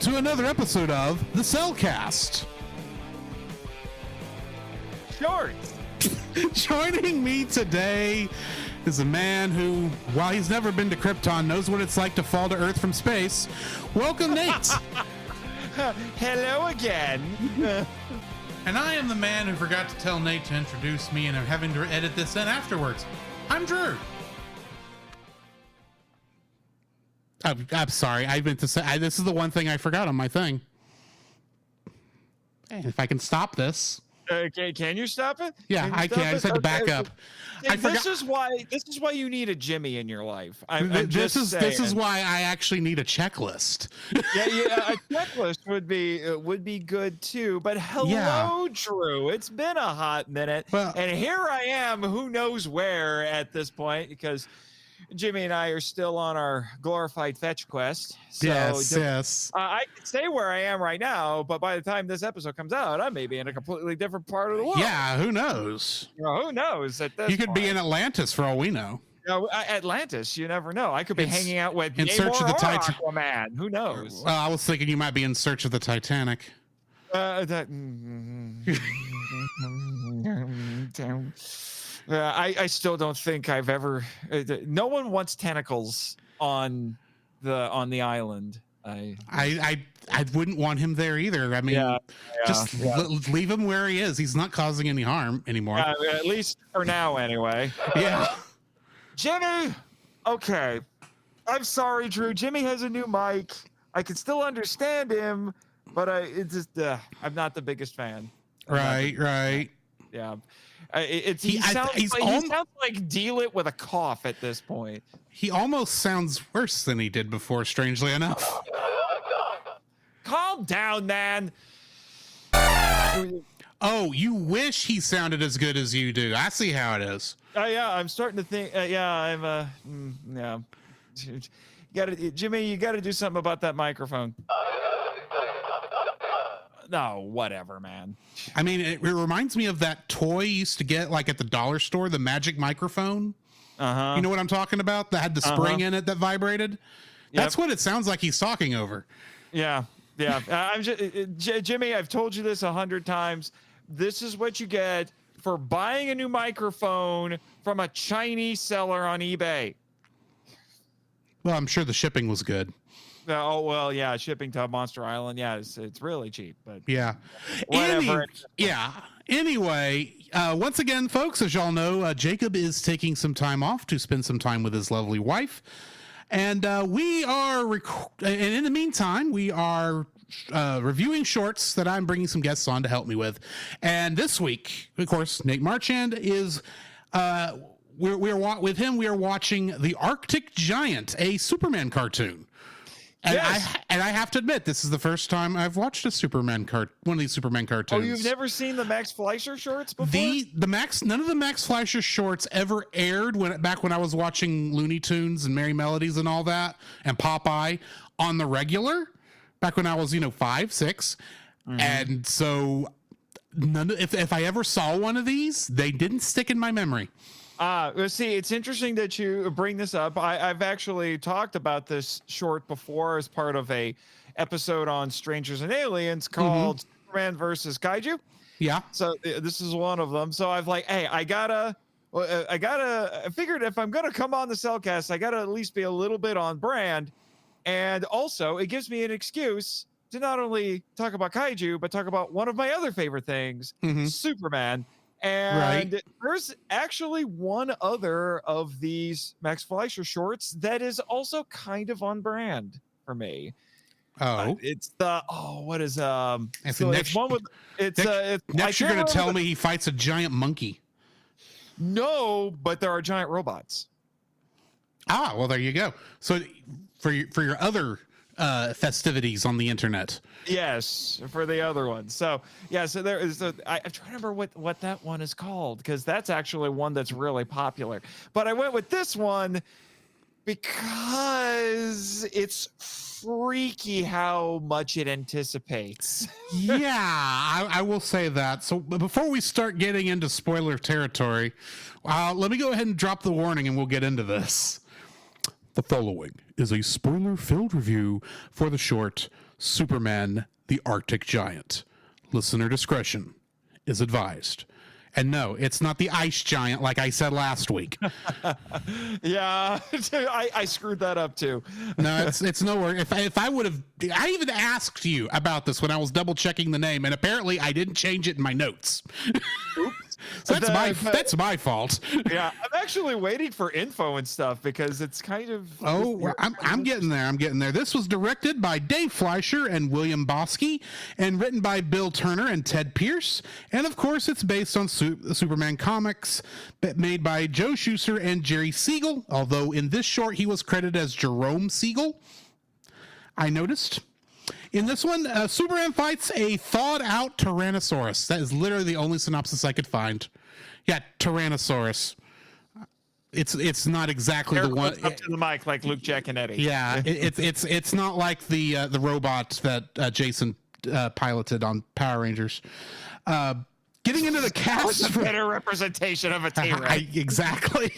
to another episode of the Cellcast. Shorts. Joining me today is a man who, while he's never been to Krypton, knows what it's like to fall to Earth from space. Welcome, Nate. Hello again. And I am the man who forgot to tell Nate to introduce me, and I'm having to edit this in afterwards. I'm Drew. I'm sorry. I meant to say this is the one thing I forgot on my thing. And if I can stop this. Okay, can you stop it? Yeah, I can. I just had to back up. This is why you need a Jimmy in your life. This is why I actually need a checklist. yeah, a checklist would be good too. But hello, Drew. It's been a hot minute, and here I am. Who knows where at this point? Because Jimmy and I are still on our glorified fetch quest. So yes. I can say where I am right now, but by the time this episode comes out, I may be in a completely different part of the world. Yeah, who knows? Who knows? At this you could be in Atlantis for all we know. Atlantis, you never know. I could be hanging out with in search of the Aquaman. Who knows? Well, I was thinking you might be in search of the Titanic. I still don't think I've ever. No one wants tentacles on the island. I wouldn't want him there either. I mean, leave him where he is. He's not causing any harm anymore. At least for now, anyway. Yeah. Jimmy. Okay. I'm sorry, Drew. Jimmy has a new mic. I can still understand him, but I'm not the biggest fan. Right. Yeah. He sounds like Deal It with a cough at this point. He almost sounds worse than he did before, strangely enough. Calm down, man. Oh, you wish he sounded as good as you do. I see how it is. Yeah, I'm starting to think. Jimmy, you got to do something about that microphone. No, whatever, man. I mean, it reminds me of that toy you used to get like at the dollar store, the magic microphone. You know what I'm talking about? That had the spring in it that vibrated. That's what it sounds like he's talking over. Yeah. I'm just, Jimmy, I've told you this 100 times. This is what you get for buying a new microphone from a Chinese seller on eBay. Well, I'm sure the shipping was good. Oh, well, yeah, shipping to Monster Island. Yeah, it's really cheap, but yeah. Whatever. Anyway, once again, folks, as y'all know, Jacob is taking some time off to spend some time with his lovely wife. And we are, and in the meantime, we are reviewing shorts that I'm bringing some guests on to help me with. And this week, of course, Nate Marchand is, with him, we are watching The Arctic Giant, a Superman cartoon. And I have to admit, this is the first time I've watched one of these Superman cartoons. Oh, you've never seen the Max Fleischer shorts before? None of the Max Fleischer shorts ever aired back when I was watching Looney Tunes and Merry Melodies and all that, and Popeye on the regular, back when I was 5, 6, and so if I ever saw one of these, they didn't stick in my memory. See, it's interesting that you bring this up. I've actually talked about this short before as part of a episode on Strangers and Aliens called Superman versus Kaiju. Yeah. So this is one of them. So I've I figured if I'm going to come on the Cellcast, I got to at least be a little bit on brand. And also it gives me an excuse to not only talk about Kaiju, but talk about one of my other favorite things, Superman. And there's actually one other of these Max Fleischer shorts that is also kind of on brand for me. It's what is it's one with next you're gonna tell me he fights a giant monkey. No, but there are giant robots. Well, there you go. So for your other festivities on the internet. Yes, for the other one. So there is I'm trying to remember what that one is called, because that's actually one that's really popular. But I went with this one because it's freaky how much it anticipates. I will say that. So before we start getting into spoiler territory, let me go ahead and drop the warning and we'll get into this. The following is a spoiler-filled review for the short Superman the Arctic Giant. Listener discretion is advised. And no, it's not the ice giant like I said last week. Yeah, I screwed that up too. No, it's nowhere. If I would have, I even asked you about this when I was double checking the name, and apparently I didn't change it in my notes. Oops. So that's my fault. Yeah, I'm actually waiting for info and stuff because it's kind of. I'm getting there. I'm getting there. This was directed by Dave Fleischer and William Bosky, and written by Bill Turner and Ted Pierce. And of course, it's based on the Superman comics made by Joe Shuster and Jerry Siegel. Although in this short, he was credited as Jerome Siegel. I noticed. In this one, Superman fights a thawed-out Tyrannosaurus. That is literally the only synopsis I could find. Yeah, Tyrannosaurus. It's not exactly the one up to the mic like Luke Giaconetti. Yeah, it's not like the robot that Jason piloted on Power Rangers. Getting into the cast, a better representation of a T-Rex. Exactly.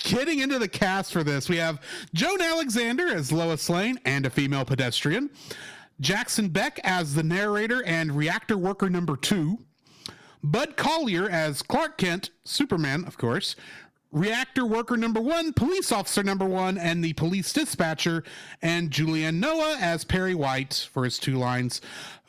Getting into the cast for this, we have Joan Alexander as Lois Lane and a female pedestrian, Jackson Beck as the narrator and reactor worker number 2, Bud Collyer as Clark Kent, Superman, of course, reactor worker number 1, police officer number 1, and the police dispatcher, and Julianne Noah as Perry White for his 2 lines,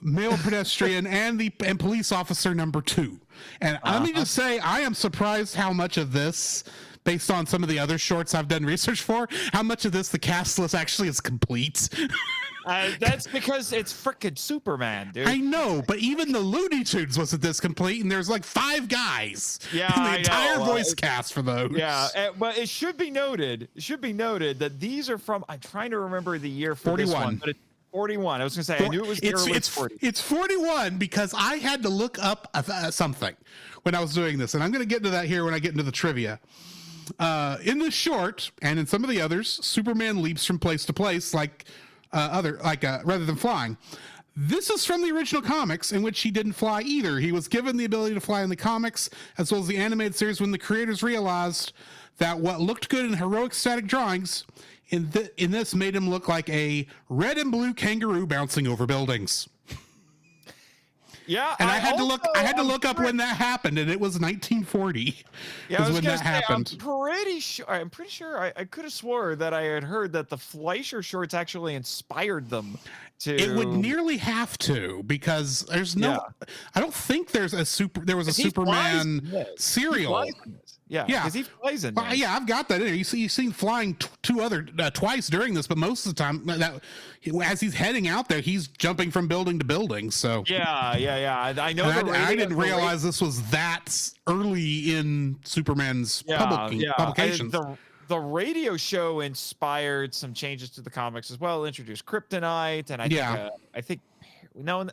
male pedestrian and police officer number 2. And let me just say, I am surprised how much of this, based on some of the other shorts I've done research for, how much of this the cast list actually is complete. That's because it's frickin' Superman, dude. I know, but even the Looney Tunes wasn't this complete, and there's like 5 guys in the entire voice cast for those. Yeah, but it should be noted. That these are from. I'm trying to remember the year for 41. This one, but it's 41. I was gonna say I knew it was. It's 40. It's 41 because I had to look up something when I was doing this, and I'm gonna get into that here when I get into the trivia. In this short, and in some of the others, Superman leaps from place to place rather than flying. This is from the original comics, in which he didn't fly either. He was given the ability to fly in the comics, as well as the animated series, when the creators realized that what looked good in heroic static drawings in this made him look like a red and blue kangaroo bouncing over buildings. Yeah, and I had to look up when that happened, and it was 1940. Yeah, when that happened. I'm pretty sure. I could have swore that I had heard that the Fleischer shorts actually inspired them to. It would nearly have to, because there's no. Yeah. I don't think there was a Superman serial. Yeah, because he flies in there. Yeah, I've got that in there. You see flying twice during this, but most of the time, as he's heading out there, he's jumping from building to building. So yeah. I know. I didn't realize this was that early in Superman's publications. The radio show inspired some changes to the comics as well. Introduced Kryptonite, and I think there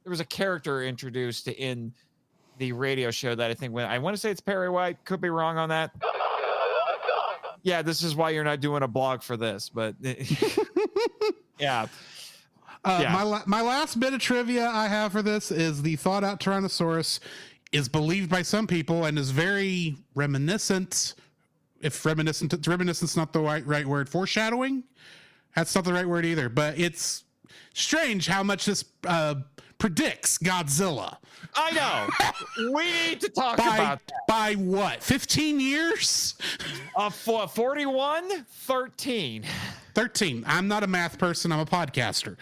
was a character introduced in the radio show that I want to say it's Perry White. Could be wrong on that. Yeah, this is why you're not doing a blog for this, but yeah. My last bit of trivia I have for this is the thawed out Tyrannosaurus is believed by some people and is very reminiscent. If reminiscent's not the right word, foreshadowing. That's not the right word either, but it's strange how much this predicts Godzilla. I know. We need to talk about that. By what? 15 years? 41? 13. 13. I'm not a math person. I'm a podcaster.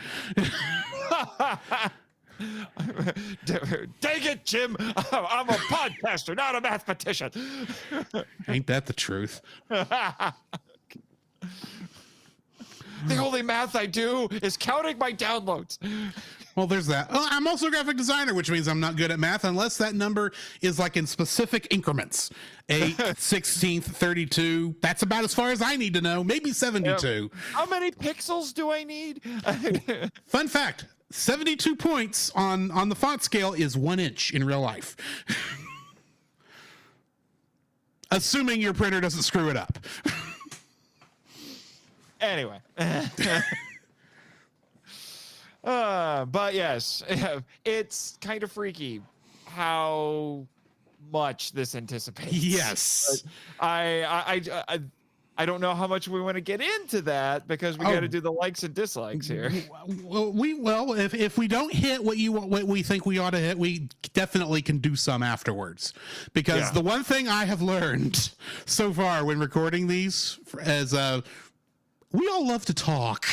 Dang it, Jim. I'm a podcaster, not a mathematician. Ain't that the truth? The only math I do is counting my downloads. Well, there's that. Oh, I'm also a graphic designer, which means I'm not good at math unless that number is like in specific increments. 8, 16th, 32. That's about as far as I need to know. Maybe 72. How many pixels do I need? Fun fact, 72 points on the font scale is 1 inch in real life. Assuming your printer doesn't screw it up. Anyway. But yes, it's kind of freaky how much this anticipates. Yes. I don't know how much we want to get into that because we got to do the likes and dislikes here. Well, if we don't hit what we think we ought to hit, we definitely can do some afterwards. Because the one thing I have learned so far when recording these is we all love to talk.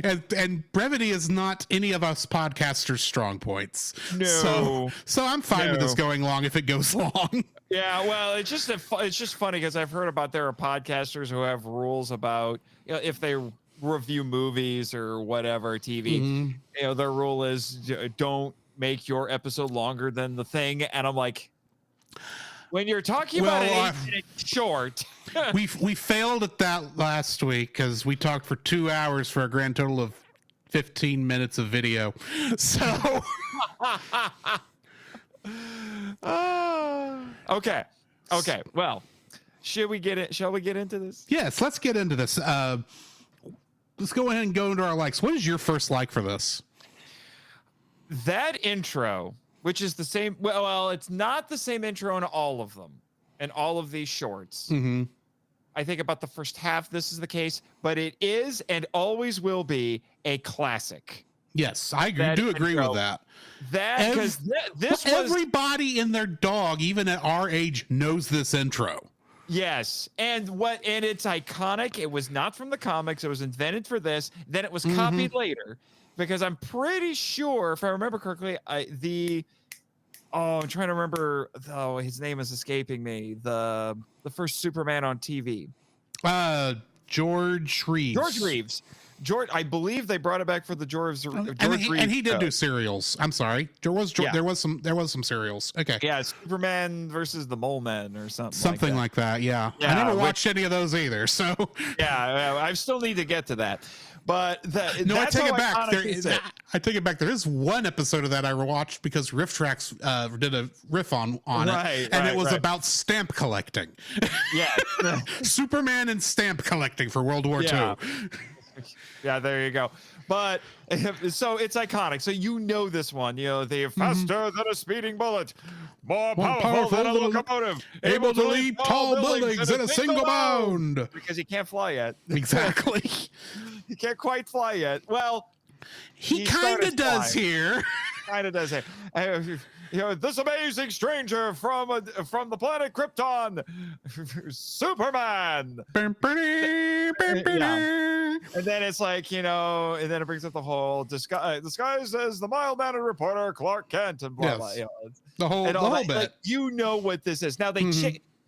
And brevity is not any of us podcasters' strong points. No. So I'm fine with this going long if it goes long. Yeah, well, it's just funny because I've heard about there are podcasters who have rules about, you know, if they review movies or whatever TV, you know, their rule is don't make your episode longer than the thing. And I'm like, when you're talking about an 8-minute short. we failed at that last week because we talked for 2 hours for a grand total of 15 minutes of video. So okay. Well, shall we get into this? Yes, let's get into this. Let's go ahead and go into our likes. What is your first like for this? That intro, which is the same. Well, it's not the same intro in all of them, in all of these shorts. I think about the first half, this is the case, but it is and always will be a classic. Yes, I do agree with that. This was everybody and their dog, even at our age, knows this intro. Yes, and it's iconic. It was not from the comics. It was invented for this. Then it was copied later, because I'm pretty sure, if I remember correctly, I'm trying to remember. Oh, his name is escaping me. The first Superman on TV. George Reeves. I believe they brought it back for the George Reeves. And he did do serials. I'm sorry. There was some serials. Okay. Yeah, Superman versus the Mole Men or something. Like that. Yeah. I never watched any of those either. So yeah, I still need to get to that. But I take it back. I take it back. There is one episode of that I watched because Riff Tracks did a riff on it, and it was about stamp collecting. Yeah, Superman and stamp collecting for World War II. Yeah, there you go. But so it's iconic. So you know this one. You know, they're faster than a speeding bullet, more powerful than a locomotive, able to leap tall buildings in a single bound. Because he can't fly yet. Exactly. He can't quite fly yet. Well, he kind of does here. Kind of does here. You know, this amazing stranger from the planet Krypton, Superman. And then it's like, you know, and then it brings up the whole disguised as the mild-mannered reporter Clark Kent and blah blah. You know, the whole bit. Like, you know what this is. Now they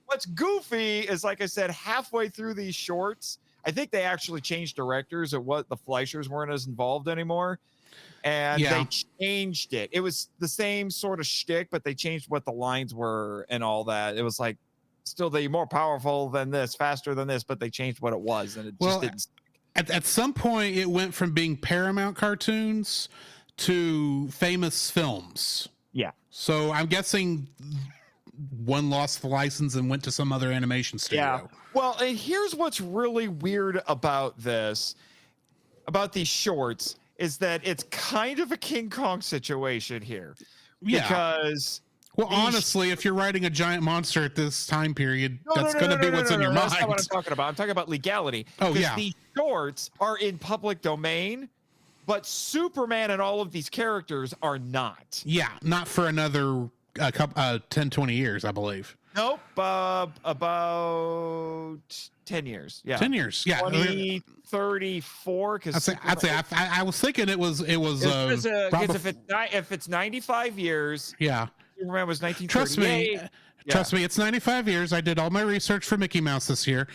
what's goofy is, like I said, halfway through these shorts, I think they actually changed directors. Or what the Fleischers weren't as involved anymore. And they changed it. It was the same sort of shtick, but they changed what the lines were and all that. It was like, still the more powerful than this, faster than this, but they changed what it was, and it just didn't. At some point, it went from being Paramount cartoons to famous films. Yeah. So I'm guessing one lost the license and went to some other animation studio. Yeah. Well, and here's what's really weird about these shorts, is that it's kind of a King Kong situation here. Yeah. Because honestly, if you're writing a giant monster at this time period, that's going to be what's in your mind. That's not what I'm talking about. I'm talking about legality. Oh, yeah. These shorts are in public domain, but Superman and all of these characters are not. Yeah, not for another 10, 20 years, I believe. Nope, about 10 years. Yeah, 10 years. Yeah, 34. Because I was thinking it was if it's 95 years. Yeah, Superman was 1938. Trust me, it's 95 years. I did all my research for Mickey Mouse this year.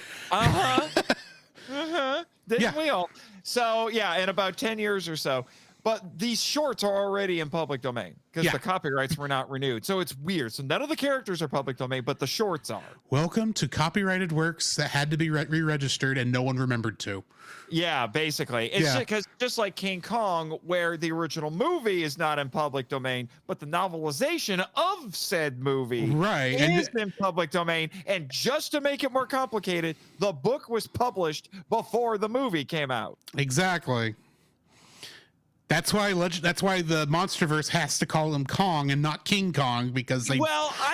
Didn't we all? So yeah, in about 10 years or so. But these shorts are already in public domain because the copyrights were not renewed. So it's weird. So none of the characters are public domain, but the shorts are. Welcome to copyrighted works that had to be re-registered and no one remembered to. Yeah, basically. It's because just like King Kong, where the original movie is not in public domain, but the novelization of said movie is in public domain. And just to make it more complicated, the book was published before the movie came out. Exactly. That's why the MonsterVerse has to call him Kong and not King Kong, because they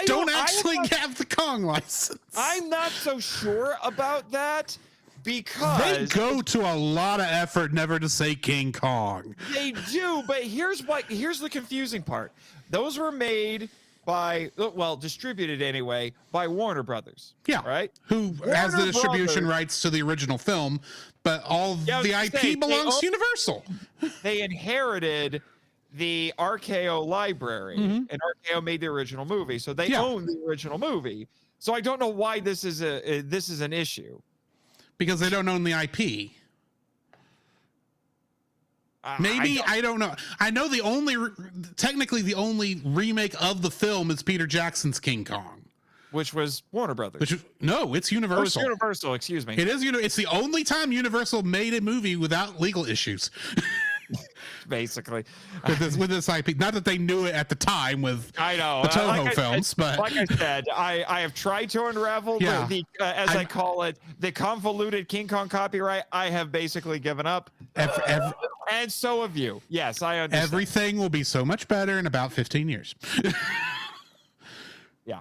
don't actually have the Kong license. I'm not so sure about that, because they go to a lot of effort never to say King Kong. They do, but here's the confusing part. Those were made by, well, distributed anyway, by Warner Brothers. Yeah. Right? Who has the distribution rights to the original film, but all the IP belongs to Universal. They inherited the RKO library, and RKO made the original movie, so they own the original movie. So I don't know why this is an issue. Because they don't own the IP. Maybe I don't know. I know technically the only remake of the film is Peter Jackson's King Kong, which was Warner Brothers. No, it's Universal. Oh, it's Universal. Excuse me. It is. It's the only time Universal made a movie without legal issues. Basically, with this IP. Not that they knew it at the time with the Toho films, but like I said, I have tried to unravel the I call it, the convoluted King Kong copyright. I have basically given up. And so have you. Yes, I understand. Everything will be so much better in about 15 years. Yeah.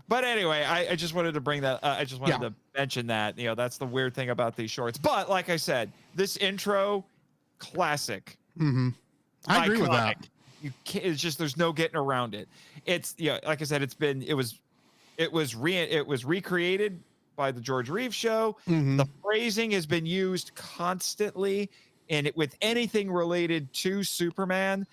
But anyway, I just wanted to bring that. I just wanted to mention that. That's the weird thing about these shorts. But like I said, this intro, classic. Mm-hmm. I agree with that. It's just, there's no getting around it. It's like I said, it was recreated by the George Reeves show. Mm-hmm. The phrasing has been used constantly, and with anything related to Superman,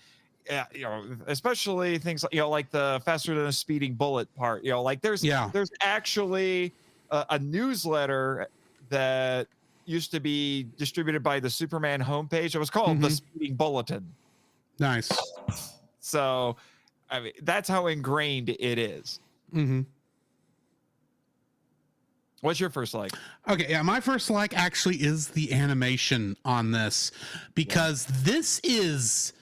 especially things like the faster than a speeding bullet part. There's actually a newsletter that used to be distributed by the Superman homepage. It was called the Speeding Bulletin. Nice. So, I mean, that's how ingrained it is. Mm-hmm. What's your first like? Okay, yeah, my first like actually is the animation on this, because this is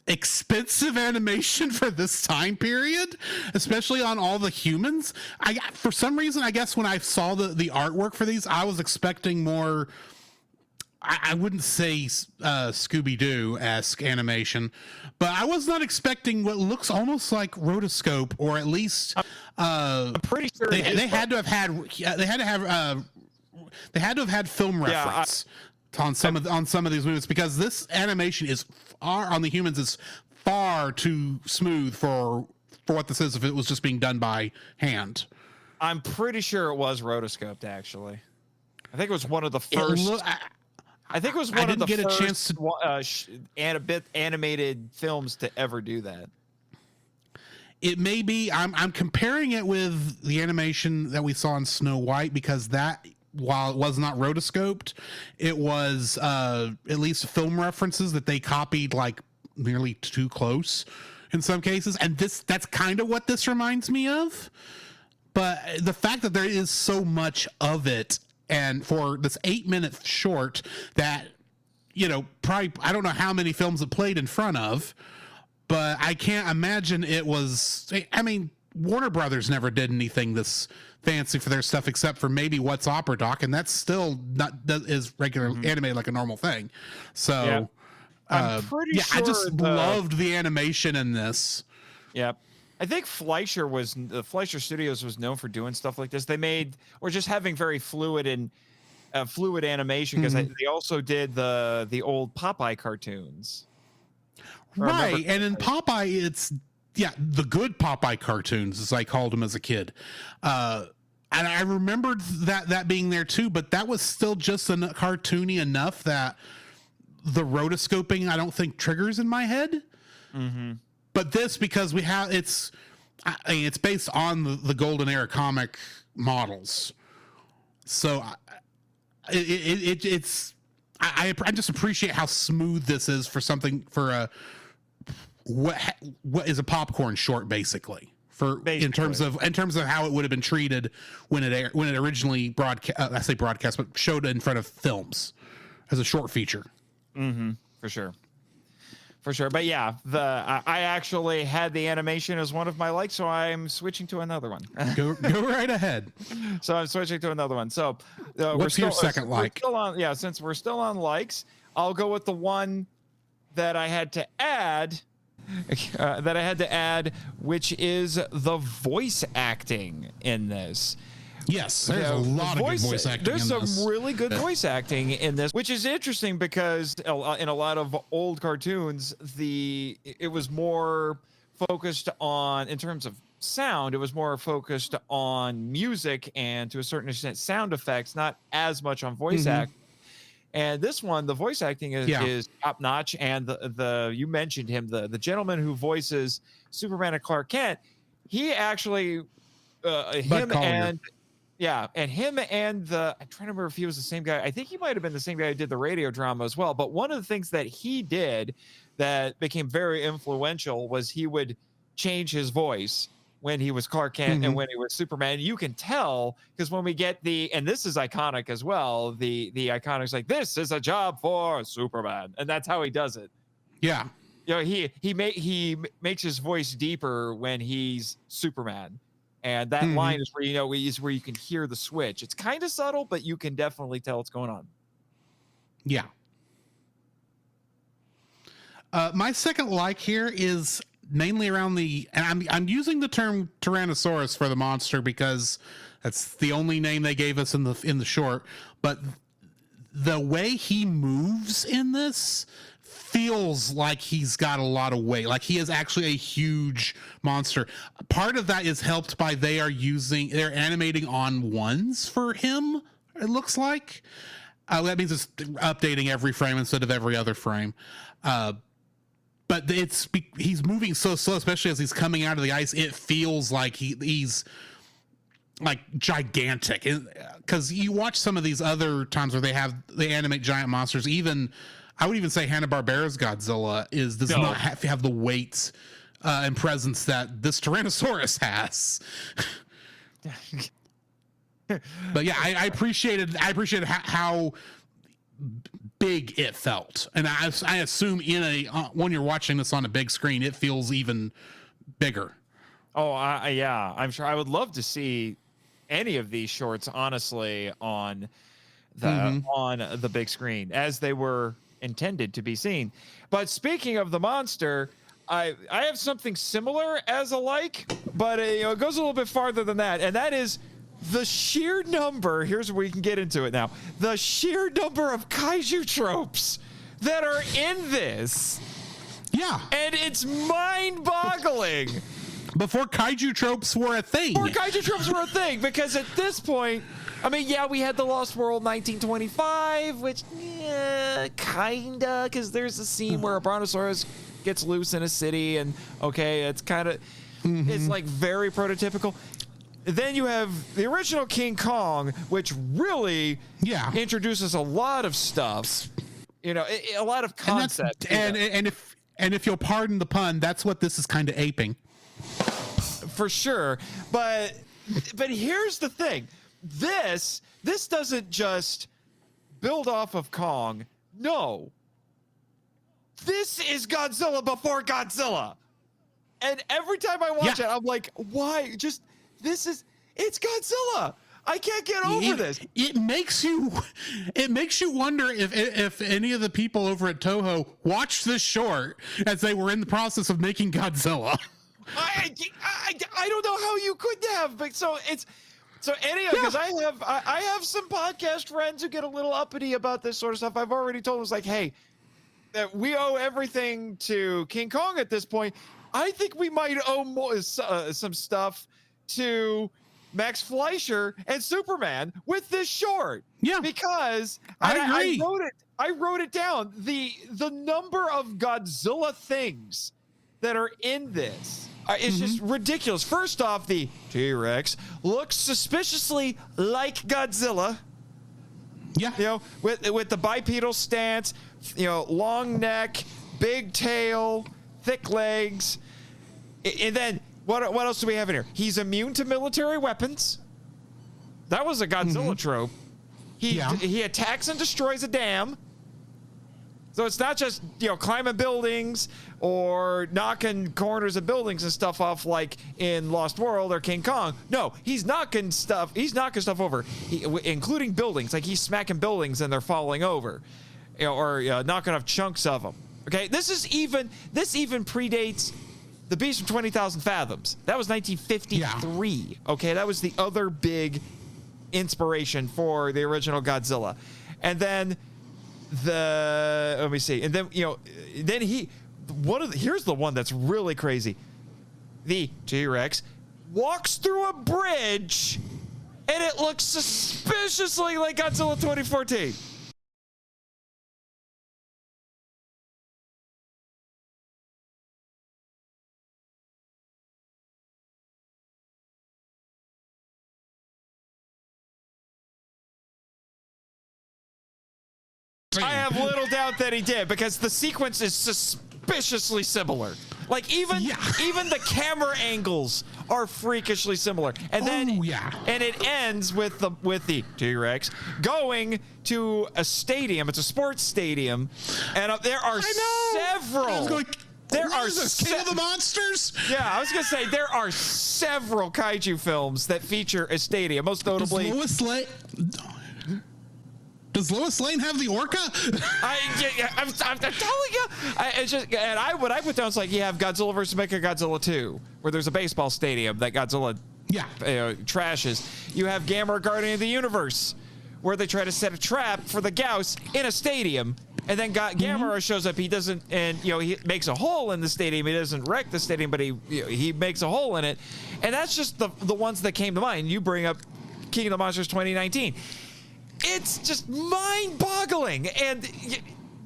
expensive animation for this time period, especially on all the humans. For some reason, I guess when I saw the artwork for these, I was expecting more, I wouldn't say Scooby-Doo-esque animation, but I was not expecting what looks almost like rotoscope, or at least I'm pretty sure they had to have had film reference on some of these movies, because this animation is on the humans is far too smooth for what this is if it was just being done by hand. I'm pretty sure it was rotoscoped, actually. I think it was one of the first. I think it was one of the first animated films to ever do that. It may be. I'm comparing it with the animation that we saw in Snow White, because that, while it was not rotoscoped, it was at least film references that they copied like nearly too close in some cases. And that's kind of what this reminds me of. But the fact that there is so much of it, and for this 8-minute short that, probably, I don't know how many films it played in front of, but I can't imagine it was, I mean, Warner Brothers never did anything this fancy for their stuff except for maybe What's Opera Doc, and that's still is regular animated like a normal thing. So I'm pretty sure I just loved the animation in this. Yep. I think the Fleischer Studios was known for doing stuff like this. Or just having very fluid animation, because they also did the old Popeye cartoons. Right. And in Popeye, it's the good Popeye cartoons, as I called them as a kid. And I remembered that being there too, but that was still just cartoony enough that the rotoscoping, I don't think, triggers in my head. Mm-hmm. But this, because it's based on the Golden Era comic models. So I just appreciate how smooth this is for what is a popcorn short, basically. In terms of how it would have been treated when it originally broadcast, but showed in front of films as a short feature. Mm-hmm. For sure. But yeah, I actually had the animation as one of my likes, so I'm switching to another one. Go right ahead. So I'm switching to another one. So what's your second like? Since we're still on likes, I'll go with the one that I had to add, which is the voice acting in this. Yes, there's a lot of good voice acting. There's some really good voice acting in this, which is interesting because in a lot of old cartoons, it was more focused on, in terms of sound, it was more focused on music and to a certain extent sound effects, not as much on voice act. And this one, the voice acting is top notch. And the you mentioned him, the gentleman who voices Superman and Clark Kent, he actually him and I'm trying to remember if he was the same guy. I think he might have been the same guy who did the radio drama as well. But one of the things that he did that became very influential was he would change his voice when he was Clark Kent and when he was Superman. You can tell because when we get and this is iconic as well, the iconic's like, this is a job for Superman. And that's how he does it. Yeah. You know, he makes his voice deeper when he's Superman. And that line is where, where you can hear the switch. It's kind of subtle, but you can definitely tell what's going on. Yeah. My second like here is mainly around and I'm using the term Tyrannosaurus for the monster because that's the only name they gave us in the short, but the way he moves in this feels like he's got a lot of weight. Like he is actually a huge monster. Part of that is helped by they're animating on ones for him, it looks like. That means it's updating every frame instead of every other frame. But he's moving so slow, especially as he's coming out of the ice. It feels like he's like gigantic. Because you watch some of these other times where they animate giant monsters. Even I would even say Hanna-Barbera's Godzilla does not have the weight and presence that this Tyrannosaurus has. But yeah, I appreciated how big it felt, and I assume when you're watching this on a big screen, it feels even bigger. Oh, yeah, I'm sure. I would love to see any of these shorts, honestly, on the big screen as they were intended to be seen. But speaking of the monster, I have something similar as a like, but it goes a little bit farther than that, and that is the sheer number. Here's where we can get into it now. The sheer number of kaiju tropes that are in this. Yeah. And it's mind-boggling. Before kaiju tropes were a thing. Because at this point, I mean, yeah, we had The Lost World 1925, which, kinda, because there's a scene where a brontosaurus gets loose in a city, and, okay, it's kind of, it's like very prototypical. Then you have the original King Kong, which really introduces a lot of stuff, a lot of concept. And if you'll pardon the pun, that's what this is kind of aping. For sure. But here's the thing. This doesn't just build off of Kong. No. This is Godzilla before Godzilla. And every time I watch it, I'm like, why? It's Godzilla. I can't get over this. It makes you wonder if any of the people over at Toho watched this short as they were in the process of making Godzilla. I don't know how you could have, but because I have some podcast friends who get a little uppity about this sort of stuff. I've already told them, it's like, hey, we owe everything to King Kong at this point. I think we might owe more, some stuff to Max Fleischer and Superman with this short. Yeah, because I agree. I wrote it down. The number of Godzilla things that are in this is just ridiculous. First off, the T-Rex looks suspiciously like Godzilla. Yeah, with the bipedal stance, long neck, big tail, thick legs, and then. What else do we have in here? He's immune to military weapons. That was a Godzilla trope. He attacks and destroys a dam. So it's not just, climbing buildings or knocking corners of buildings and stuff off like in Lost World or King Kong. No, he's knocking stuff over, including buildings. Like he's smacking buildings and they're falling over, or knocking off chunks of them. Okay, this even predates the Beast from 20,000 Fathoms. That was 1953. Yeah. Okay, that was the other big inspiration for the original Godzilla. And then let me see. And then, then here's the one that's really crazy. The T-Rex walks through a bridge and it looks suspiciously like Godzilla 2014. I have little doubt that he did, because the sequence is suspiciously similar. Like even the camera angles are freakishly similar. And then and it ends with the T-Rex going to a stadium. It's a sports stadium, and there are several. There are King of the Monsters. Yeah, I was gonna say there are several kaiju films that feature a stadium. Most notably, Does Lois Lane have the orca? I'm telling you. What I put down is like, you have Godzilla versus Mechagodzilla 2, where there's a baseball stadium that Godzilla trashes. You have Gamera Guardian of the Universe, where they try to set a trap for the Gauss in a stadium, and then Gamera shows up. He doesn't, and he makes a hole in the stadium. He doesn't wreck the stadium, but he makes a hole in it. And that's just the ones that came to mind. You bring up King of the Monsters 2019. It's just mind-boggling, and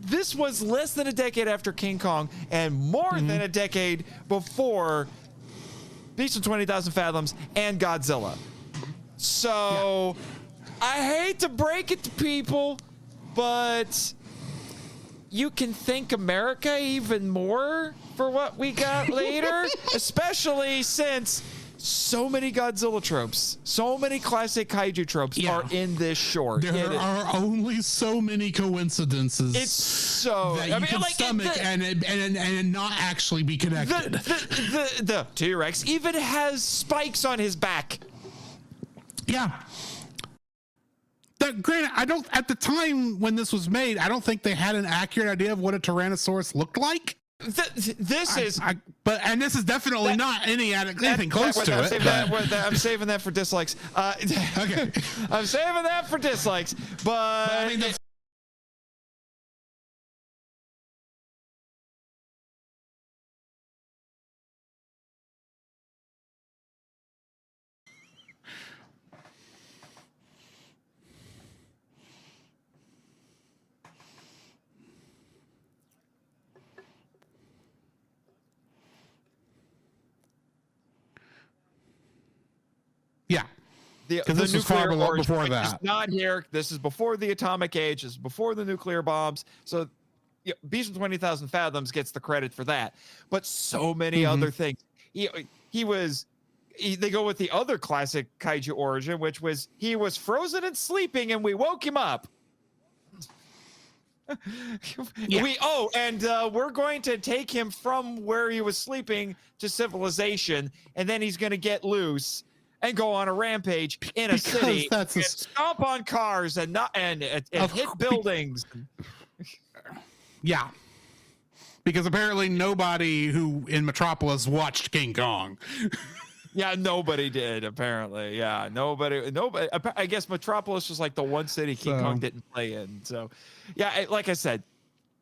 this was less than a decade after King Kong and more than a decade before Beast of 20,000 Fathoms and Godzilla. So I hate to break it to people, but you can thank America even more for what we got later, especially since so many Godzilla tropes, so many classic kaiju tropes are in this short. There are only so many coincidences. It's so that you can stomach and not actually be connected. The T-Rex even has spikes on his back. Yeah. Granted, I don't. At the time when this was made, I don't think they had an accurate idea of what a Tyrannosaurus looked like. This is definitely not anything close to it. I'm saving that for dislikes. Okay, I'm saving that for dislikes. But I mean, the nuclear origin before that. Is not here. This is before the atomic age. This is before the nuclear bombs. So, Beast of 20,000 Fathoms gets the credit for that. But so many other things. They go with the other classic kaiju origin, which was he was frozen and sleeping, and we woke him up. We're going to take him from where he was sleeping to civilization, and then he's going to get loose and go on a rampage in a city and stomp on cars and hit buildings. Yeah. Because apparently nobody who in Metropolis watched King Kong. Yeah, nobody did, apparently. Yeah, nobody. I guess Metropolis was like the one city King Kong didn't play in. So, yeah, like I said,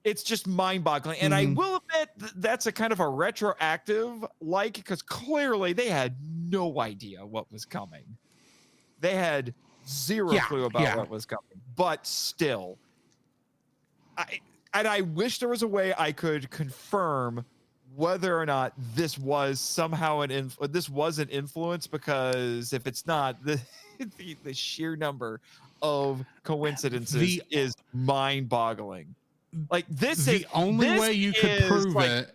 it's just mind-boggling. And I will admit that's a kind of a retroactive because clearly they had no idea what was coming. They had zero clue about what was coming. But still, I wish there was a way I could confirm whether or not this was somehow an influence, because if it's not, the sheer number of coincidences is mind-boggling. Like the only way you could prove it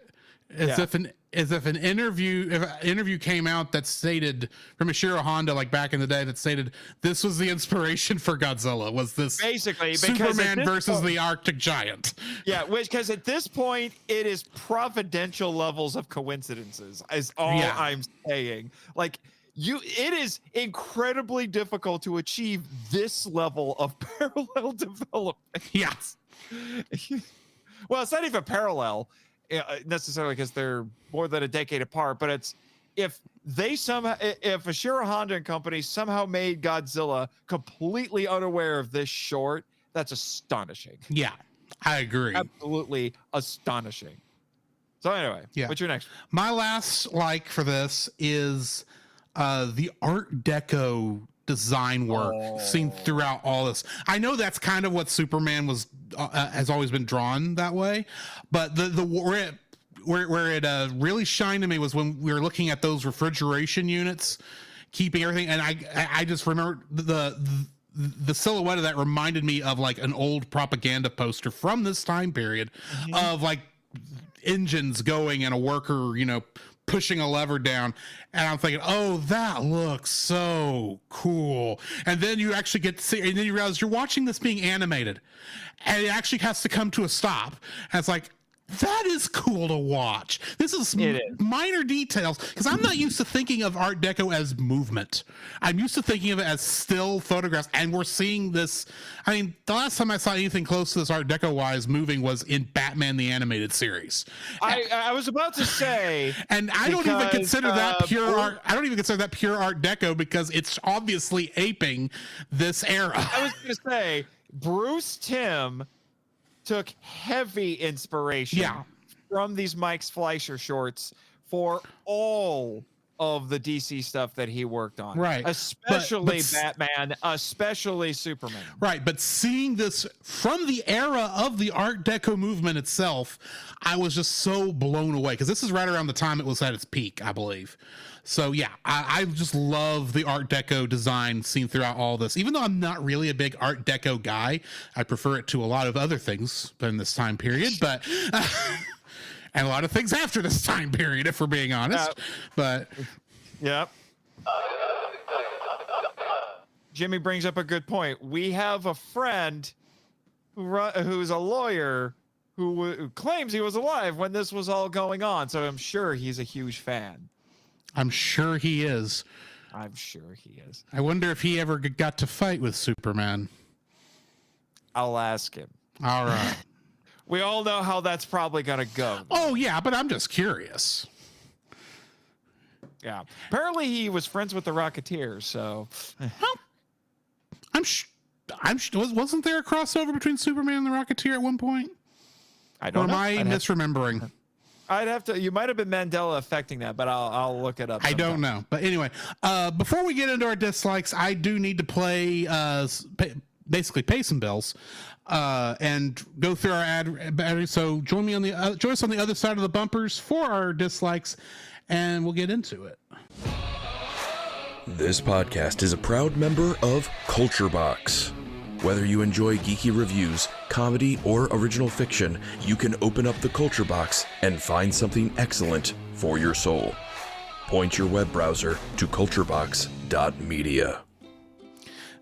is if an interview came out that stated from Ishiro Honda, like back in the day, that stated this was the inspiration for Godzilla, was this basically Superman versus the Arctic Giant. Yeah, because at this point it is providential levels of coincidences is all I'm saying. Like it is incredibly difficult to achieve this level of parallel development. Yes. Well, it's not even parallel necessarily because they're more than a decade apart, but it's if Ashura Honda and Company somehow made Godzilla completely unaware of this short, that's astonishing. Yeah, I agree. Absolutely astonishing. So anyway, what's your next? My last like for this is the Art Deco design work seen throughout all this. I know that's kind of what Superman was has always been drawn that way, but where it really shined to me was when we were looking at those refrigeration units, keeping everything, and I just remember the silhouette of that reminded me of like an old propaganda poster from this time period of like engines going and a worker, pushing a lever down, and I'm thinking, oh, that looks so cool. And then you actually get to see, and then you realize you're watching this being animated, and it actually has to come to a stop. And it's like, that is cool to watch. This is minor details, because I'm not used to thinking of Art Deco as movement. I'm used to thinking of it as still photographs, and we're seeing this. I mean, the last time I saw anything close to this Art Deco wise moving was in Batman the Animated Series. I was about to say, and I don't even consider that pure art. I don't even consider that pure Art Deco because it's obviously aping this era. I was going to say, Bruce Timm took heavy inspiration from these Mike Fleischer shorts for all of the DC stuff that he worked on. Right. Especially Batman, especially Superman. Right. But seeing this from the era of the Art Deco movement itself, I was just so blown away because this is right around the time it was at its peak, I believe. So yeah, I just love the Art Deco design seen throughout all this. Even though I'm not really a big Art Deco guy, I prefer it to a lot of other things in this time period, but and a lot of things after this time period, if we're being honest. But Jimmy brings up a good point. We have a friend who's a lawyer who claims he was alive when this was all going on, so I'm sure he's a huge fan. I'm sure he is. I'm sure he is. I wonder if he ever got to fight with Superman. I'll ask him. All right. We all know how that's probably going to go. Oh, yeah, but I'm just curious. Yeah. Apparently he was friends with the Rocketeer, so. Well, wasn't there a crossover between Superman and the Rocketeer at one point? I don't know. Or am I misremembering? I'd have to. You might have been Mandela affecting that, but I'll look it up. I don't know. But anyway, before we get into our dislikes, I do need to basically pay some bills and go through our ad. So join us on the other side of the bumpers for our dislikes, and we'll get into it. This podcast is a proud member of Culture Box. Whether you enjoy geeky reviews, comedy, or original fiction, you can open up the Culture Box and find something excellent for your soul. Point your web browser to culturebox.media.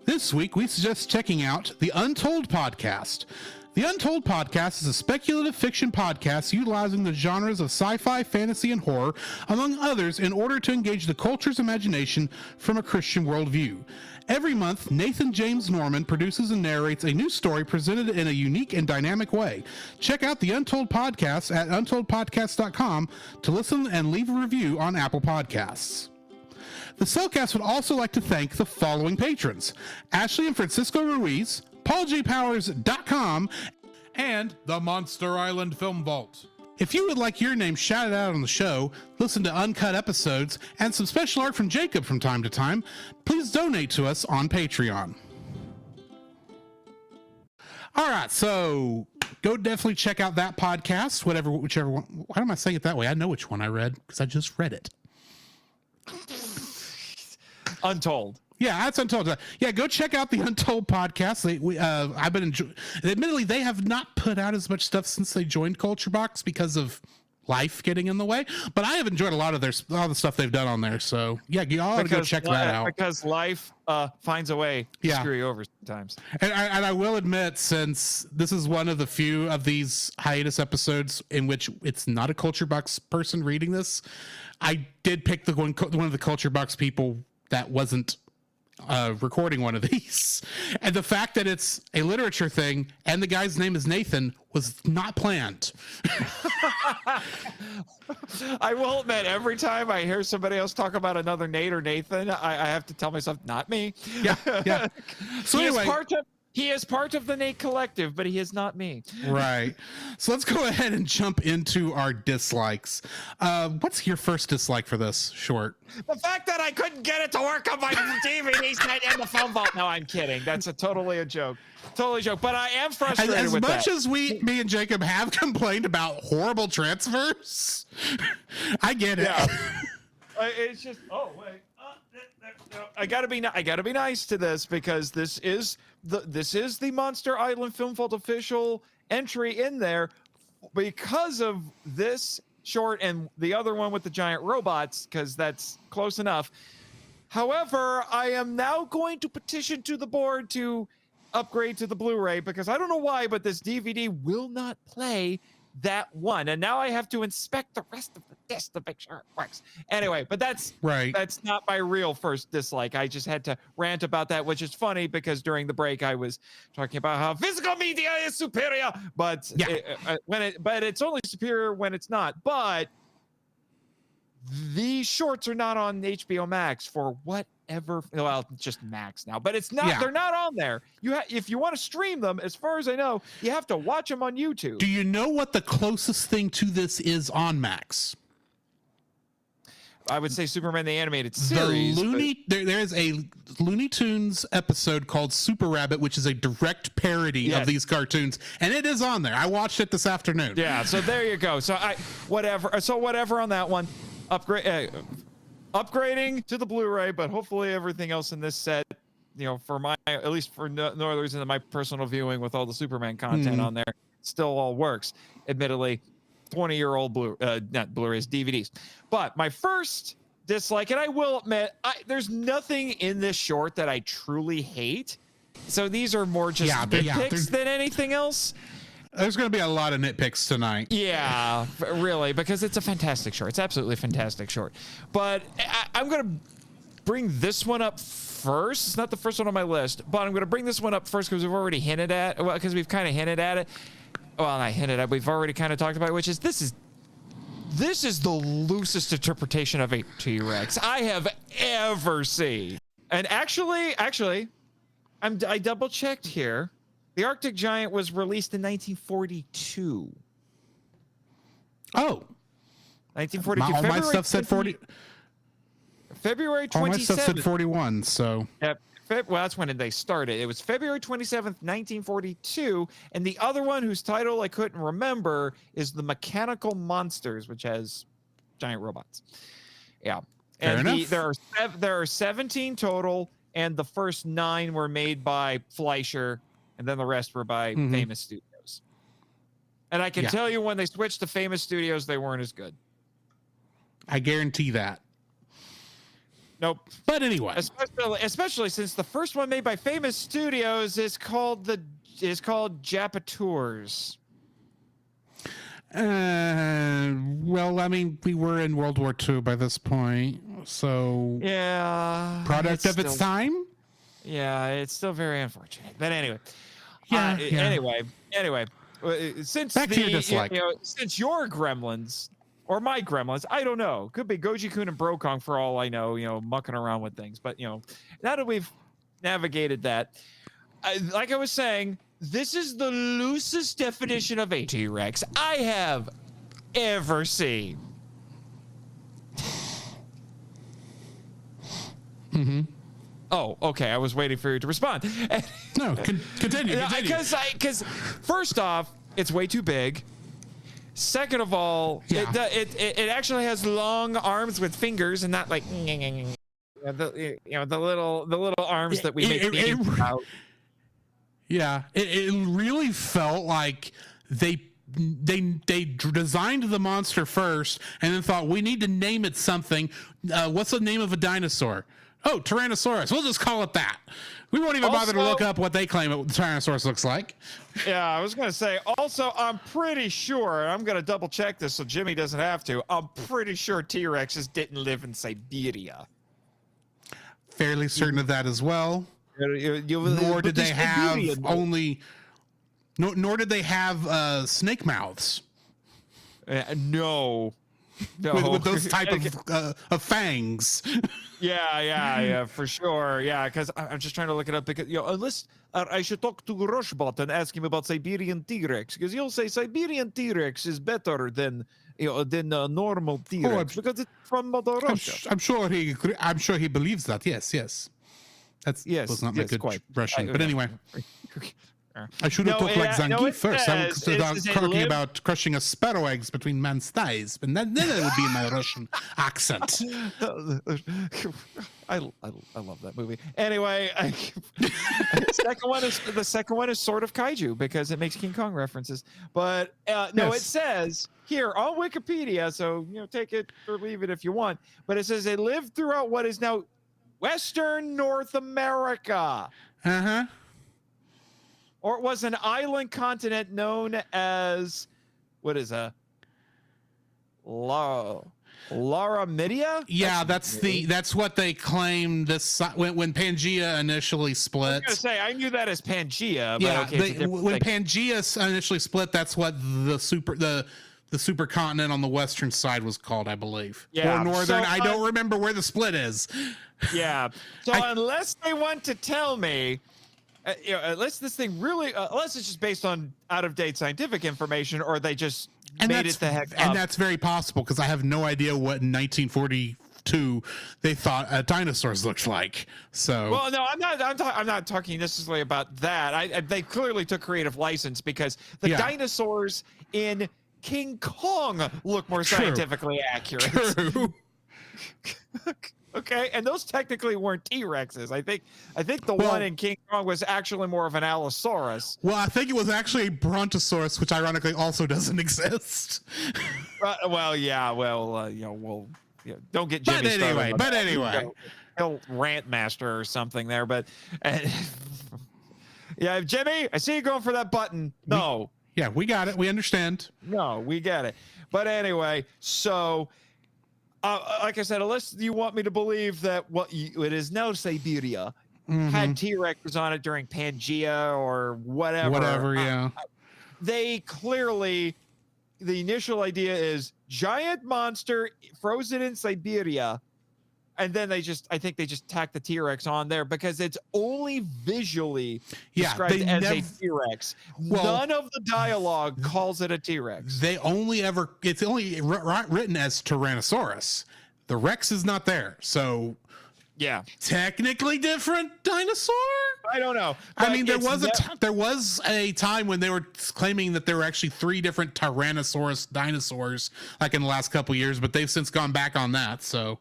This week, we suggest checking out the Untold Podcast. The Untold Podcast is a speculative fiction podcast utilizing the genres of sci-fi, fantasy, and horror, among others, in order to engage the culture's imagination from a Christian worldview. Every month, Nathan James Norman produces and narrates a new story presented in a unique and dynamic way. Check out the Untold Podcast at untoldpodcast.com to listen and leave a review on Apple Podcasts. The Cellcast would also like to thank the following patrons: Ashley and Francisco Ruiz, PaulJPowers.com, and the Monster Island Film Vault. If you would like your name shouted out on the show, listen to uncut episodes, and some special art from Jacob from time to time, please donate to us on Patreon. All right, so go definitely check out that podcast, whichever one. Why am I saying it that way? I know which one I read because I just read it. Untold. Yeah, that's Untold. Yeah, go check out the Untold Podcast. I've been enjoying. Admittedly, they have not put out as much stuff since they joined Culture Box because of life getting in the way. But I have enjoyed a lot of the stuff they've done on there. So yeah, you all ought to go check that out. Because life finds a way to screw you over sometimes. And I will admit, since this is one of the few of these hiatus episodes in which it's not a Culture Box person reading this, I did pick one of the Culture Box people that wasn't recording one of these. And the fact that it's a literature thing and the guy's name is Nathan was not planned. I will admit, every time I hear somebody else talk about another Nate or Nathan, I have to tell myself, not me. Yeah. So anyway, he is part of the Nate collective, but he is not me. Right. So let's go ahead and jump into our dislikes. What's your first dislike for this short? The fact that I couldn't get it to work on my DVD set in the phone vault. No, I'm kidding. That's totally a joke. Totally a joke. But I am frustrated As with much that. as me and Jacob have complained about horrible transfers, I get it. Yeah. It's just, oh, wait. I gotta be nice to this, because this is the Monster Island Film Vault official entry in there because of this short and the other one with the giant robots, because that's close enough. However, I am now going to petition to the board to upgrade to the Blu-ray, because I don't know why, but this DVD will not play that one, and now I have to inspect the rest of the disc to make sure it works. Anyway, but that's right. That's not my real first dislike. I just had to rant about that, which is funny because during the break I was talking about how physical media is superior, but but it's only superior when it's not. But these shorts are not on HBO Max for whatever. Well, just Max now, but it's not. Yeah. They're not on there. If you want to stream them, as far as I know, you have to watch them on YouTube. Do you know what the closest thing to this is on Max? I would say Superman the Animated Series. There is a Looney Tunes episode called Super Rabbit, which is a direct parody of these cartoons, and it is on there. I watched it this afternoon. Yeah, so there you go. So whatever on that one. Upgrading to the Blu-ray, but hopefully everything else in this set, for at least for Northers and my personal viewing with all the Superman content on there, still all works. Admittedly, 20-year-old not Blu-rays, DVDs. But my first dislike, and I will admit, there's nothing in this short that I truly hate. So these are more just nitpicks than anything else. There's going to be a lot of nitpicks tonight. Yeah, really, because it's a fantastic short. It's absolutely a fantastic short. But I'm going to bring this one up first. It's not the first one on my list, but I'm going to bring this one up first because we've already hinted at, because we've kind of hinted at it. Well, not hinted at, we've already kind of talked about it, which is this is the loosest interpretation of a T-Rex I have ever seen. And actually, I double checked here. The Arctic Giant was released in 1942. Oh. 1942. All my stuff said 40. February 27th. All my stuff said 41, so. Yep. Well, that's when they started. It was February 27th, 1942. And the other one, whose title I couldn't remember, is The Mechanical Monsters, which has giant robots. Yeah. Fair enough. There are 17 total, and the first 9 were made by Fleischer, and then the rest were by Famous Studios. And I can tell you, when they switched to Famous Studios, they weren't as good. I guarantee that. Nope. But anyway, especially since the first one made by Famous Studios is called Japatours. Well, I mean, we were in World War II by this point, so yeah, product of its time. Yeah, it's still very unfortunate. But anyway, Anyway, since back to your dislike. Since your Gremlins or my Gremlins, I don't know. Could be Goji-Kun and Brokong for all I know. Mucking around with things. But now that we've navigated that, like I was saying, this is the loosest definition of a T-Rex I have ever seen. Oh, okay. I was waiting for you to respond. No, continue. Because first off, it's way too big. Second of all, it actually has long arms with fingers and not like the little arms that we make memes out. Yeah, it really felt like they designed the monster first and then thought, we need to name it something. What's the name of a dinosaur? Oh, Tyrannosaurus. We'll just call it that. We won't even bother to look up what they claim Tyrannosaurus looks like. Yeah, I was going to say, also, I'm pretty sure, I'm going to double check this so Jimmy doesn't have to, I'm pretty sure T-Rexes didn't live in Siberia. fairly certain of that as well. Nor did they have nor did they have snake mouths. No. With those type of fangs. Yeah, for sure. Yeah, because I'm just trying to look it up because unless I should talk to Rushbot and ask him about Siberian T-Rex because he'll say Siberian T-Rex is better than a normal T-Rex because it's from Mother Russia. I'm sure he believes that. Yes. Was not my good Russian, but anyway. I should have talked like Zangief first. I was talking about crushing a sparrow eggs between man's thighs, but then it would be in my Russian accent. I love that movie. Anyway, the second one is sort of kaiju because it makes King Kong references. But it says here on Wikipedia, so take it or leave it if you want. But it says they lived throughout what is now Western North America. Or it was an island continent known as, what is that? Laramidia? Yeah, that's what they claimed this when Pangea initially split. I was gonna say I knew that as Pangea, but yeah, okay. When Pangea initially split, that's what the supercontinent on the western side was called, I believe. Yeah, or northern. I don't remember where the split is. Yeah. So unless they want to tell me. Unless this thing really, unless it's just based on out-of-date scientific information, or they just made it the heck up. And that's very possible because I have no idea what in 1942 they thought dinosaurs looked like. So, well, no, I'm not talking necessarily about that. They clearly took creative license because the dinosaurs in King Kong look more scientifically accurate. True. Okay, and those technically weren't T-Rexes. I think the one in King Kong was actually more of an Allosaurus. Well, I think it was actually a Brontosaurus, which ironically also doesn't exist. Don't get Jimmy started. But anyway, he'll rant master or something there. But yeah, Jimmy, I see you going for that button. No. We got it. We understand. No, we get it. But anyway, so. Like I said, unless you want me to believe that it is now Siberia had T-Rexes on it during Pangea or whatever. They clearly, the initial idea is giant monster frozen in Siberia, and then I think they just tack the T-Rex on there because it's only visually described as a T-Rex. None of the dialogue calls it a T-Rex. It's only written as Tyrannosaurus. The Rex is not there. So yeah, technically different dinosaur? I don't know. I mean, there was a time when they were claiming that there were actually 3 different Tyrannosaurus dinosaurs like in the last couple of years, but they've since gone back on that. So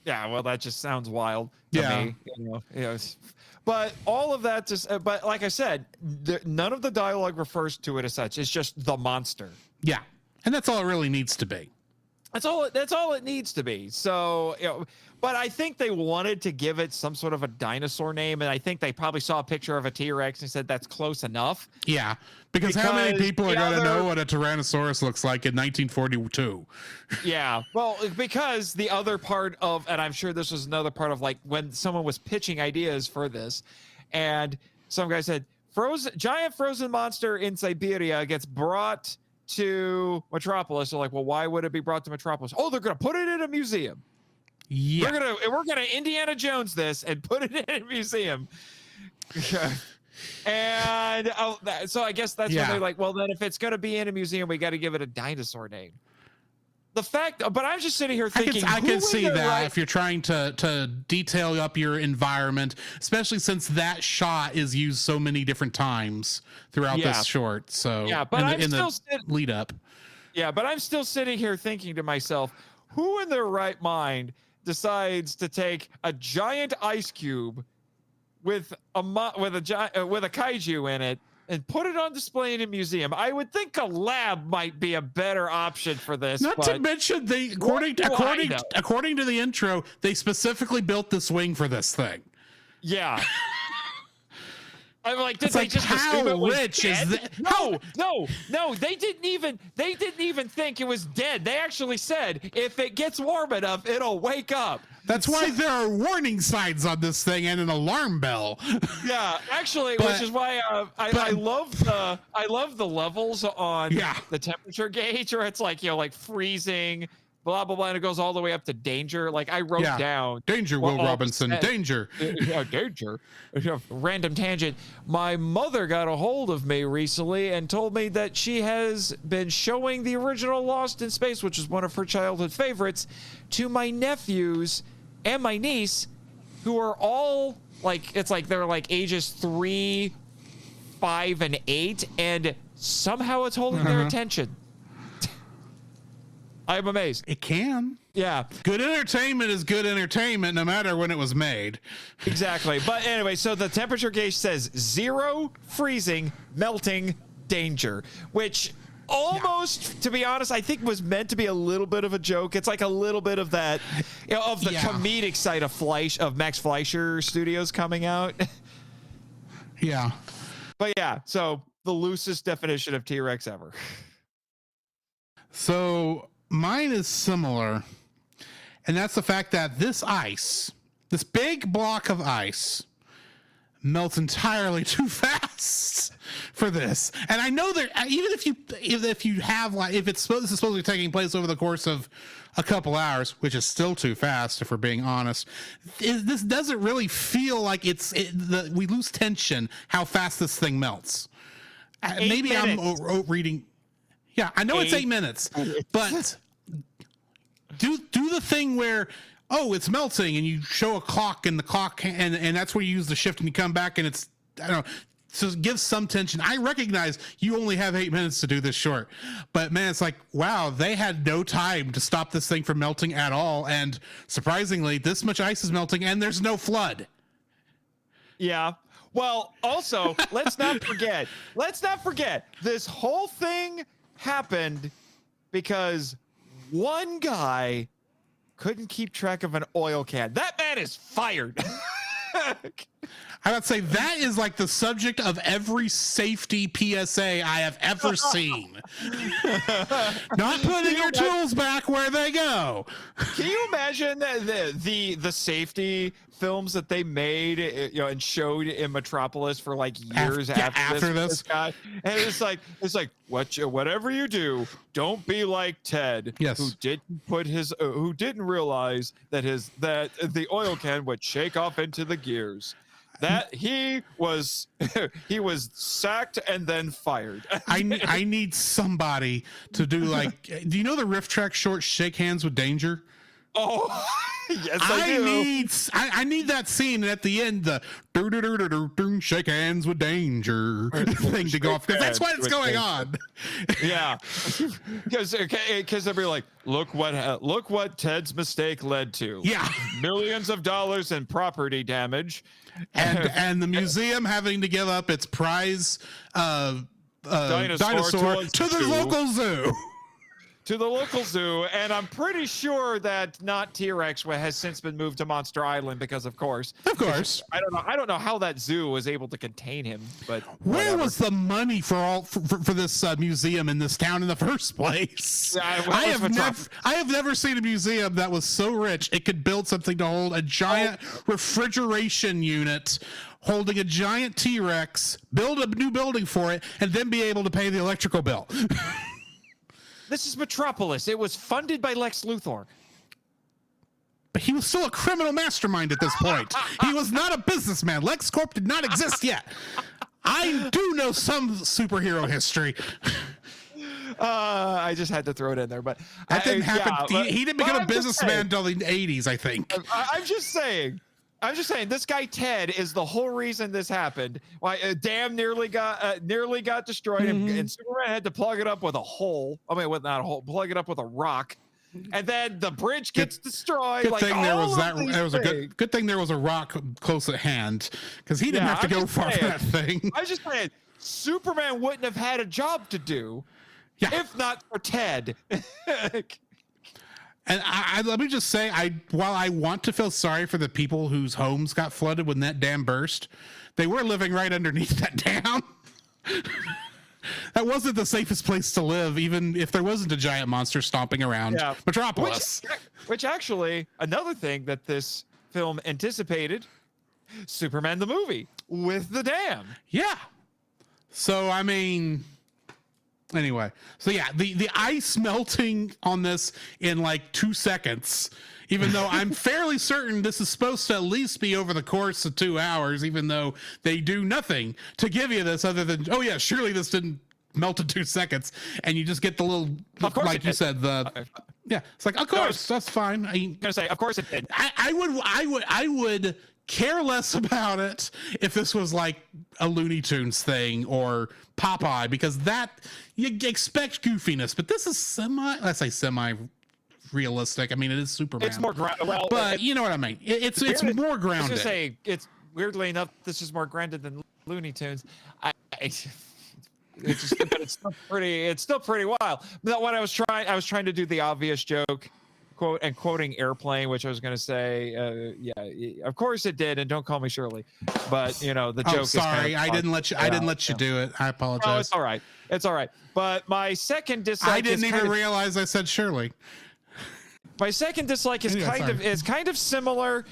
yeah, well, that just sounds wild to me. But all of that but like I said, none of the dialogue refers to it as such. It's just the monster. Yeah, and that's all it really needs to be. That's all it needs to be. So, but I think they wanted to give it some sort of a dinosaur name, and I think they probably saw a picture of a T-Rex and said that's close enough. Yeah, because how many people are going to know what a Tyrannosaurus looks like in 1942? Yeah, well, because the other part of, and I'm sure this was another part of like when someone was pitching ideas for this, and some guy said, giant frozen monster in Siberia gets brought to Metropolis. They're like, well, why would it be brought to Metropolis? Oh, they're going to put it in a museum. Yeah, we're gonna Indiana Jones this and put it in a museum. And so I guess that's when they're like, well, then if it's gonna be in a museum, we got to give it a dinosaur name. But I'm just sitting here thinking, I can see that if you're trying to detail up your environment, especially since that shot is used so many different times throughout this short. So but in the lead up. Yeah, but I'm still sitting here thinking to myself, who in their right mind decides to take a giant ice cube with a kaiju in it and put it on display in a museum? I would think a lab might be a better option for this. Not to mention, according to the intro, they specifically built this wing for this thing. Yeah. I'm like, did It's they like, just how assume it was rich dead? is that? No, they didn't even think it was dead. They actually said if it gets warm enough, it'll wake up. That's why there are warning signs on this thing and an alarm bell. Yeah, actually, But- which is why I love the levels on the temperature gauge, where it's like, like freezing, blah blah blah, and it goes all the way up to danger. Like I wrote down Danger, Will Robinson. Danger. Danger. Random tangent. My mother got a hold of me recently and told me that she has been showing the original Lost in Space, which is one of her childhood favorites, to my nephews and my niece, who are all like, it's like they're like ages 3, 5, and 8, and somehow it's holding their attention. I'm amazed. It can. Yeah. Good entertainment is good entertainment no matter when it was made. Exactly. But anyway, so the temperature gauge says 0, freezing, melting, danger, which almost, to be honest, I think was meant to be a little bit of a joke. It's like a little bit of that, of the comedic side of Max Fleischer Studios coming out. Yeah. But yeah, so the loosest definition of T-Rex ever. So mine is similar, and that's the fact that this big block of ice, melts entirely too fast for this. And I know that even if you have, like, if this is supposed to be taking place over the course of a couple hours, which is still too fast if we're being honest, this doesn't really feel like we lose tension how fast this thing melts. Maybe minutes. I'm reading. Yeah, I know it's 8 minutes, but do the thing where, oh, it's melting, and you show a clock, and the clock, and that's where you use the shift, and you come back, and it's, I don't know, so it gives some tension. I recognize you only have 8 minutes to do this short, but man, it's like, wow, they had no time to stop this thing from melting at all, and surprisingly, this much ice is melting, and there's no flood. Yeah. Well, also, let's not forget, this whole thing happened because one guy couldn't keep track of an oil can. That man is fired. I would say that is like the subject of every safety PSA I have ever seen. Not putting your tools back where they go. Can you imagine the safety films that they made, and showed in Metropolis for like years after this guy? And it's like whatever you do, don't be like Ted, who didn't realize that the oil can would shake off into the gears. That he was sacked and then fired. I need somebody to do, like, do you know the riff track short Shake Hands with Danger? Oh, yes, I do. I need that scene at the end, the shake hands with danger thing to go off, because that's what it's going on. Yeah, because they'll be like, look what Ted's mistake led to. Yeah, millions of dollars in property damage, and the museum having to give up its prize dinosaur to the local zoo. To the local zoo, and I'm pretty sure that not T-Rex has since been moved to Monster Island because, of course, I don't know how that zoo was able to contain him. But where was the money for this museum in this town in the first place? Yeah, I have never seen a museum that was so rich it could build something to hold a giant refrigeration unit holding a giant T-Rex, build a new building for it, and then be able to pay the electrical bill. This is Metropolis. It was funded by Lex Luthor. But he was still a criminal mastermind at this point. He was not a businessman. LexCorp did not exist yet. I do know some superhero history. I just had to throw it in there, but that didn't happen. He didn't become a businessman until the 80s, I think. I'm just saying, this guy Ted is the whole reason this happened. Why Dam nearly got destroyed, and Superman had to plug it up with a hole. I mean, not a hole, plug it up with a rock, and then the bridge gets destroyed. Good thing there was a good thing there was a rock close at hand, because he didn't have to go far for that thing. I was just saying, Superman wouldn't have had a job to do, if not for Ted. And I let me just say, while I want to feel sorry for the people whose homes got flooded when that dam burst, they were living right underneath that dam. That wasn't the safest place to live, even if there wasn't a giant monster stomping around Metropolis. Which actually, another thing that this film anticipated, Superman the movie with the dam. Yeah. So, I mean, anyway. So, yeah, the ice melting on this in like 2 seconds, even though I'm fairly certain this is supposed to at least be over the course of 2 hours, even though they do nothing to give you this other than, oh, yeah, surely this didn't melt in 2 seconds. And you just get the little, like you said, yeah, it's like, of course, that's fine. I'm gonna say, of course it did. I would care less about it if this was like a Looney Tunes thing or Popeye, because that you expect goofiness, but this is semi realistic. I mean, it is Superman. It's more but you know what I mean. It's more grounded. I was gonna say, it's weirdly enough, this is more grounded than Looney Tunes. It's still pretty wild. But what I was trying to do the obvious joke, quoting Airplane, which I was going to say, yeah, of course it did, and don't call me Shirley. But the joke. Oh, sorry, I didn't let you do it. I apologize. No, it's all right. It's all right. But my second dislike. I didn't even realize I said Shirley. My second dislike is kind of similar,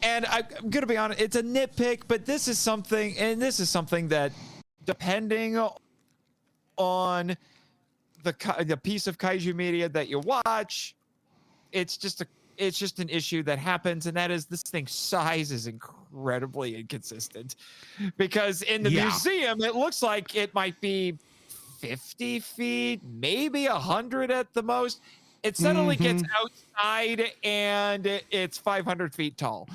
and I'm going to be honest, it's a nitpick, but this is something that, depending on the piece of kaiju media that you watch, it's just an issue that happens, and that is this thing's size is incredibly inconsistent, because in the museum it looks like it might be 50 feet, maybe 100 at the most. It suddenly gets outside and it's 500 feet tall.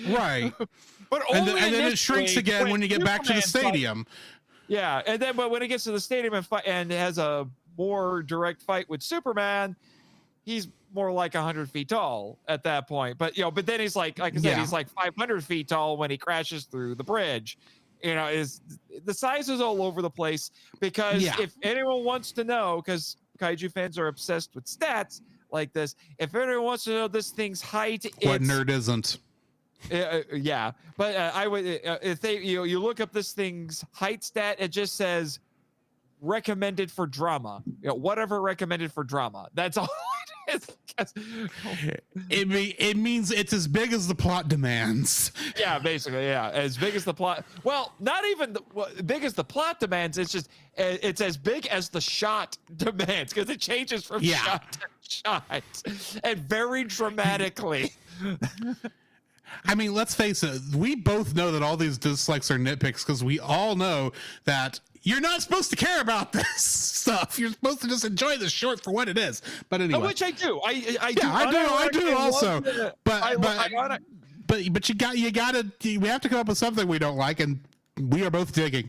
Right. But and then it shrinks again when you get back to the stadium. Yeah, and then but when it gets to the stadium and has a more direct fight with Superman, he's more like 100 feet tall at that point. But but then he's like I said, he's like 500 feet tall when he crashes through the bridge. The size is all over the place, because if anyone wants to know, because kaiju fans are obsessed with stats like this, if anyone wants to know this thing's height, what nerd isn't? But I would if you look up this thing's height stat, it just says recommended for drama. Whatever recommended for drama. That's all it is. It means it's as big as the plot demands. Yeah, basically, as big as the plot. Well, not even big as the plot demands. It's just it's as big as the shot demands, because it changes from shot to shot, and very dramatically. I mean, let's face it. We both know that all these dislikes are nitpicks, because we all know that you're not supposed to care about this stuff. You're supposed to just enjoy the short for what it is. But anyway, which I do. I do also. But we have to come up with something we don't like, and we are both digging.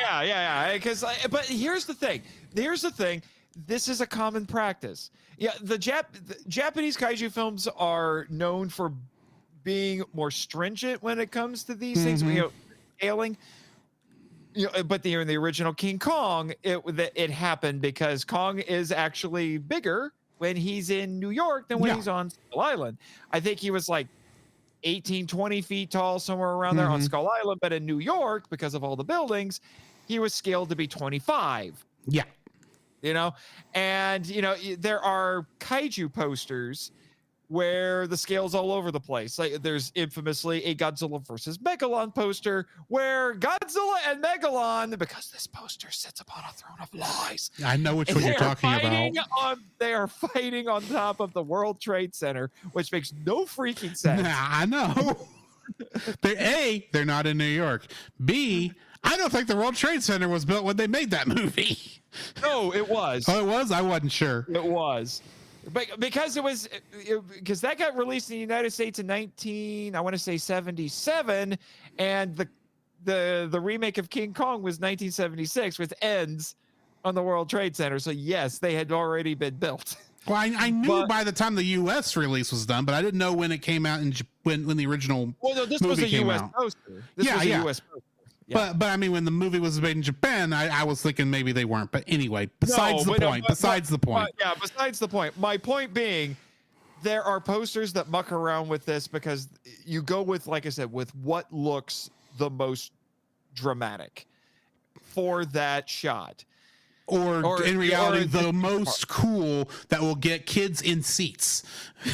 Yeah. Because, but here's the thing. This is a common practice. Yeah, the Japanese kaiju films are known for being more stringent when it comes to these things. Scaling. But in the original King Kong, it happened because Kong is actually bigger when he's in New York than when he's on Skull Island. I think he was like 18, 20 feet tall, somewhere around there on Skull Island. But in New York, because of all the buildings, he was scaled to be 25. Yeah. And there are kaiju posters where the scale's all over the place. Like there's infamously a Godzilla versus Megalon poster where Godzilla and Megalon, because this poster sits upon a throne of lies. I know which one you're talking about. They are fighting on top of the World Trade Center, which makes no freaking sense. I know. They're not in New York. B, I don't think the World Trade Center was built when they made that movie. No, it was. Oh, it was? I wasn't sure. It was. But because because that got released in the United States in 1977, and the remake of King Kong was 1976, which ends on the World Trade Center. So yes, they had already been built. Well, I knew by the time the U.S. release was done, but I didn't know when it came out when the original. Well, no, this was a U.S. poster. This was a U.S. poster. Yeah. But I mean, when the movie was made in Japan, I was thinking maybe they weren't. But anyway, besides the point. Besides the point. My point being, there are posters that muck around with this because you go with, like I said, with what looks the most dramatic for that shot. Or in reality, the most cool that will get kids in seats.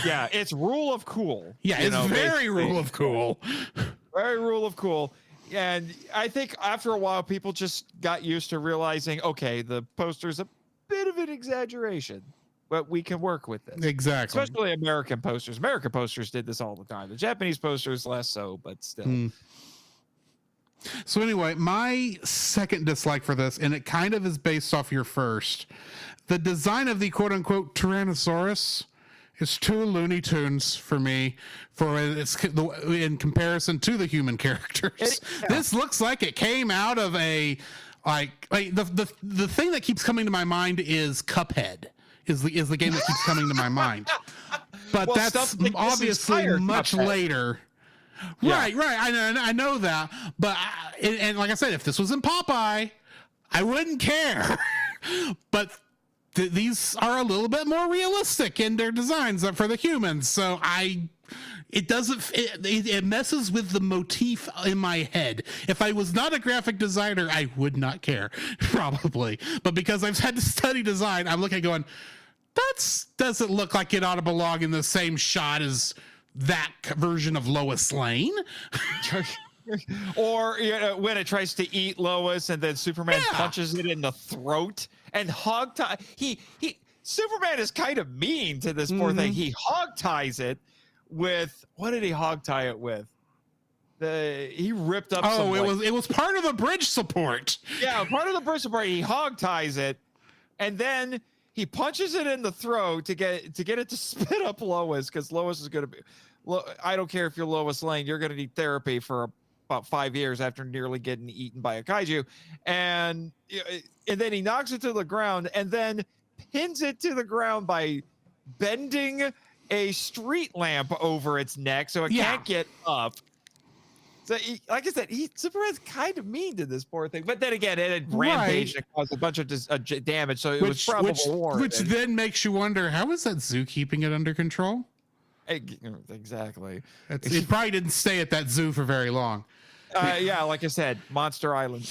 Yeah, it's rule of cool. Yeah, it's very rule of cool. Very rule of cool. And I think after a while, people just got used to realizing, okay, the poster's a bit of an exaggeration, but we can work with this. Exactly. Especially American posters. American posters did this all the time. The Japanese posters less so, but still. So anyway, my second dislike for this, and it kind of is based off your first, the design of the quote-unquote Tyrannosaurus is too Looney Tunes for me in comparison to the human characters. This looks like it came out of a the thing that keeps coming to my mind is Cuphead is the game that keeps coming to my mind, but that's obviously much later. Yeah. Right. I know that, but and like I said, if this was in Popeye, I wouldn't care. But these are a little bit more realistic in their designs for the humans, so it messes with the motif in my head. If I was not a graphic designer, I would not care, probably. But because I've had to study design, I'm looking going, that doesn't look like it ought to belong in the same shot as that version of Lois Lane. Or when it tries to eat Lois and then Superman punches it in the throat and hog tie. Superman is kind of mean to this poor thing. He hog ties it with, what did he hog tie it with? He ripped up. It was part of the bridge support. Yeah, part of the bridge support. He hog ties it, and then he punches it in the throat to get it to spit up Lois, because Lois is going to be. I don't care if you're Lois Lane, you're going to need therapy for about 5 years after nearly getting eaten by a kaiju, and then he knocks it to the ground, and then pins it to the ground by bending a street lamp over its neck so it can't get up. So, like I said, Superman's kind of mean to this poor thing. But then again, it had rampaged and caused a bunch of damage, so it was probably warranted. Which then makes you wonder, how is that zoo keeping it under control? Exactly. It probably didn't stay at that zoo for very long. Yeah, like I said, Monster Island.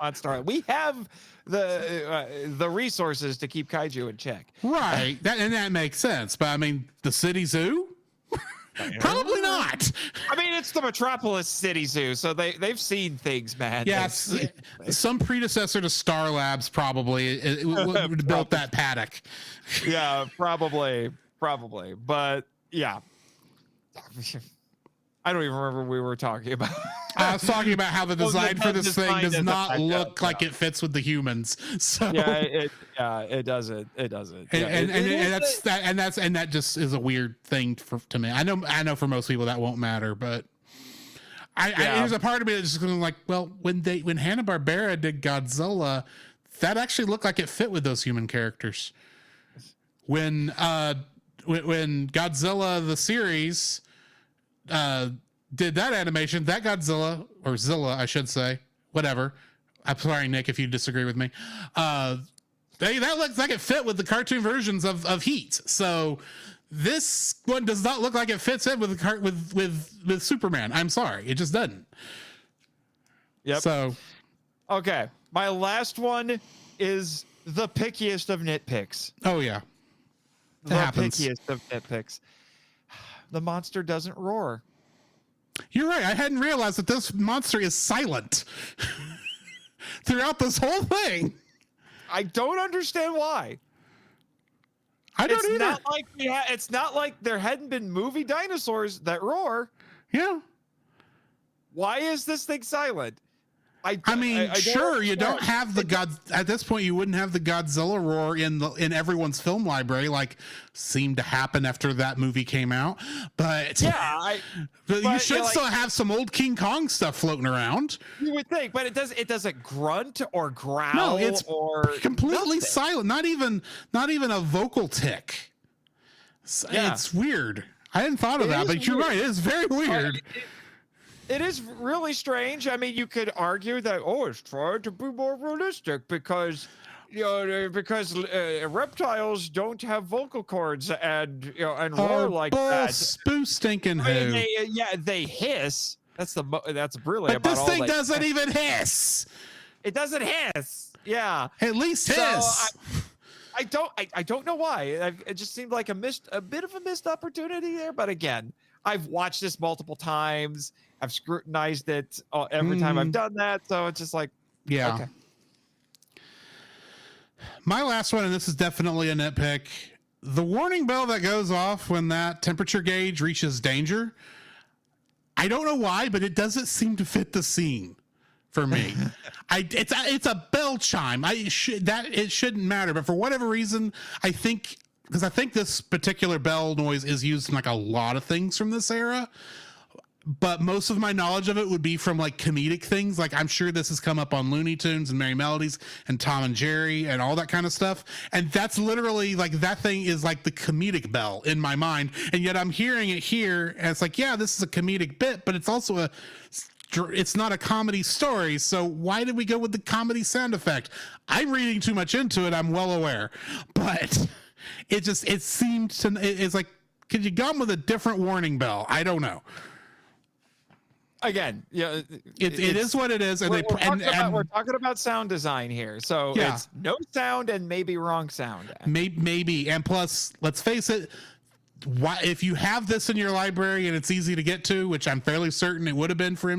Monster Island. We have the resources to keep kaiju in check. Right. That makes sense. But I mean, the city zoo? Probably not. I mean, it's the Metropolis City Zoo, so they've seen things, man. Yes, some predecessor to Star Labs probably built that paddock. Yeah, probably. But yeah, I don't even remember what we were talking about. I was talking about how the design for this thing does not look like it fits with the humans. So it doesn't. It doesn't. And that just is a weird thing to me. I know for most people that won't matter, but there's a part of me that's just going like, well, when Hanna-Barbera did Godzilla, that actually looked like it fit with those human characters. When Godzilla the series did that animation, that Godzilla, or Zilla, I should say, whatever. I'm sorry, Nick, if you disagree with me. That looks like it fit with the cartoon versions of Heat. So this one does not look like it fits in with Superman. I'm sorry, it just doesn't. Yep. So, okay, my last one is the pickiest of nitpicks. Oh yeah, pickiest of nitpicks. The monster doesn't roar. You're right. I hadn't realized that this monster is silent throughout this whole thing. I don't understand why. I don't either. It's not like there hadn't been movie dinosaurs that roar. Yeah. Why is this thing silent? I mean, sure, you don't have the at this point you wouldn't have the Godzilla roar in everyone's film library like seemed to happen after that movie came out. But you should still have some old King Kong stuff floating around. You would think, but it doesn't grunt or growl. No, it's completely nothing. silent. Not even a vocal tick. It's weird. I hadn't thought of that, but you're right. It is very weird. It is really strange. I mean, you could argue that, it's trying to be more realistic because because reptiles don't have vocal cords and roar like that. Spoo stinking I mean, who. they hiss. That's really But about this all thing they doesn't even hiss. It doesn't hiss. Yeah. At least hiss. I don't know why. It just seemed like a bit of a missed opportunity there. But again, I've watched this multiple times. I've scrutinized it every time I've done that. So it's just like, yeah. Okay. My last one, and this is definitely a nitpick. The warning bell that goes off when that temperature gauge reaches danger. I don't know why, but it doesn't seem to fit the scene for me. It's a bell chime. It shouldn't matter, but for whatever reason, I think this particular bell noise is used in like a lot of things from this era. But most of my knowledge of it would be from like comedic things. Like I'm sure this has come up on Looney Tunes and Merry Melodies and Tom and Jerry and all that kind of stuff. And that's literally like that thing is like the comedic bell in my mind. And yet I'm hearing it here and it's like, yeah, this is a comedic bit, but it's also it's not a comedy story. So why did we go with the comedy sound effect? I'm reading too much into it. I'm well aware, but it seemed to, it's like, could you gone with a different warning bell? I don't know. Again, yeah, it is what it is, and we're talking about sound design here, so yeah. It's no sound and maybe wrong sound. Maybe, and plus, let's face it, if you have this in your library and it's easy to get to, which I'm fairly certain it would have been for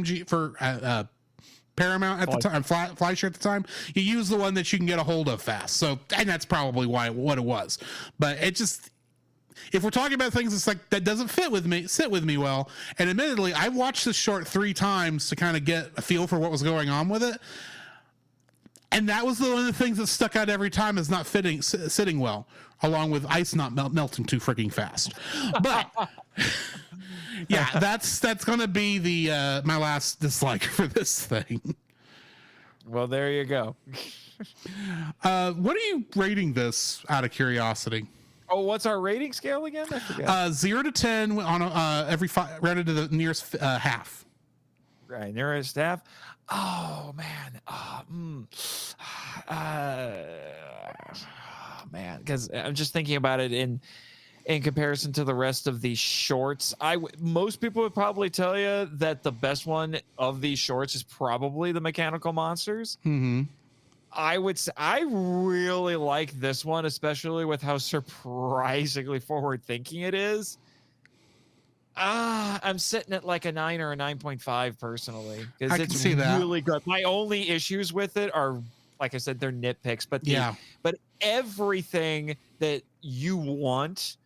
Paramount at the time, Fleischer at the time, you use the one that you can get a hold of fast. So, and that's probably what it was, but it just. If we're talking about things, it's like that doesn't sit with me well. And admittedly, I watched this short 3 times to kind of get a feel for what was going on with it. And that was one of the things that stuck out every time is not sitting well, along with ice not melting too freaking fast. But yeah, that's going to be the my last dislike for this thing. Well, there you go. What are you rating this out of curiosity? Oh, what's our rating scale again? I forget. 0 to 10 on every 5, rounded to the nearest half. Right, nearest half. Oh man. Man, because I'm just thinking about it in comparison to the rest of these shorts. Most people would probably tell you that the best one of these shorts is probably the Mechanical Monsters. Mm-hmm. I would say I really like this one, especially with how surprisingly forward-thinking it is. I'm sitting at like a 9 or a 9.5 personally, because it's really good. My only issues with it are, like I said, they're nitpicks, but but everything that you want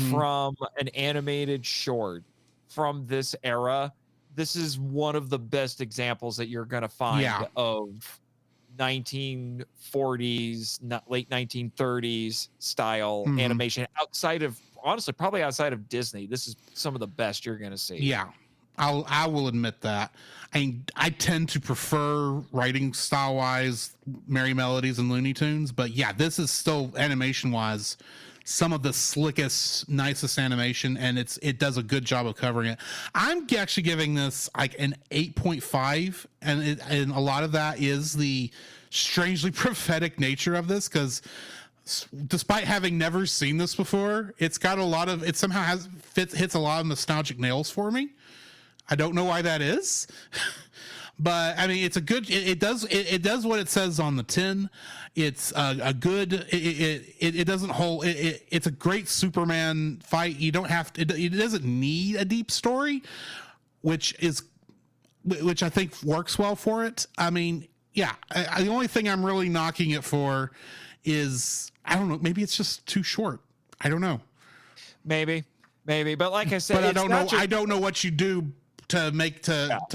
from an animated short from this era, this is one of the best examples that you're gonna find of 1940s, late 1930s style animation probably outside of Disney. This is some of the best you're going to see. Yeah, I will admit that. I tend to prefer writing style wise Merry Melodies and Looney Tunes, but yeah, this is still animation wise some of the slickest, nicest animation, and it does a good job of covering it. I'm actually giving this like an 8.5, and a lot of that is the strangely prophetic nature of this, because despite having never seen this before, it's got a lot of, it somehow hits a lot of nostalgic nails for me. I don't know why that is. But I mean, it's a good. It does what it says on the tin. It's a good. It doesn't hold. It's a great Superman fight. You don't have to. It doesn't need a deep story, which I think works well for it. I mean, yeah. The only thing I'm really knocking it for is, I don't know. Maybe it's just too short. I don't know. Maybe. But like I said, but I don't know. I don't know what you do to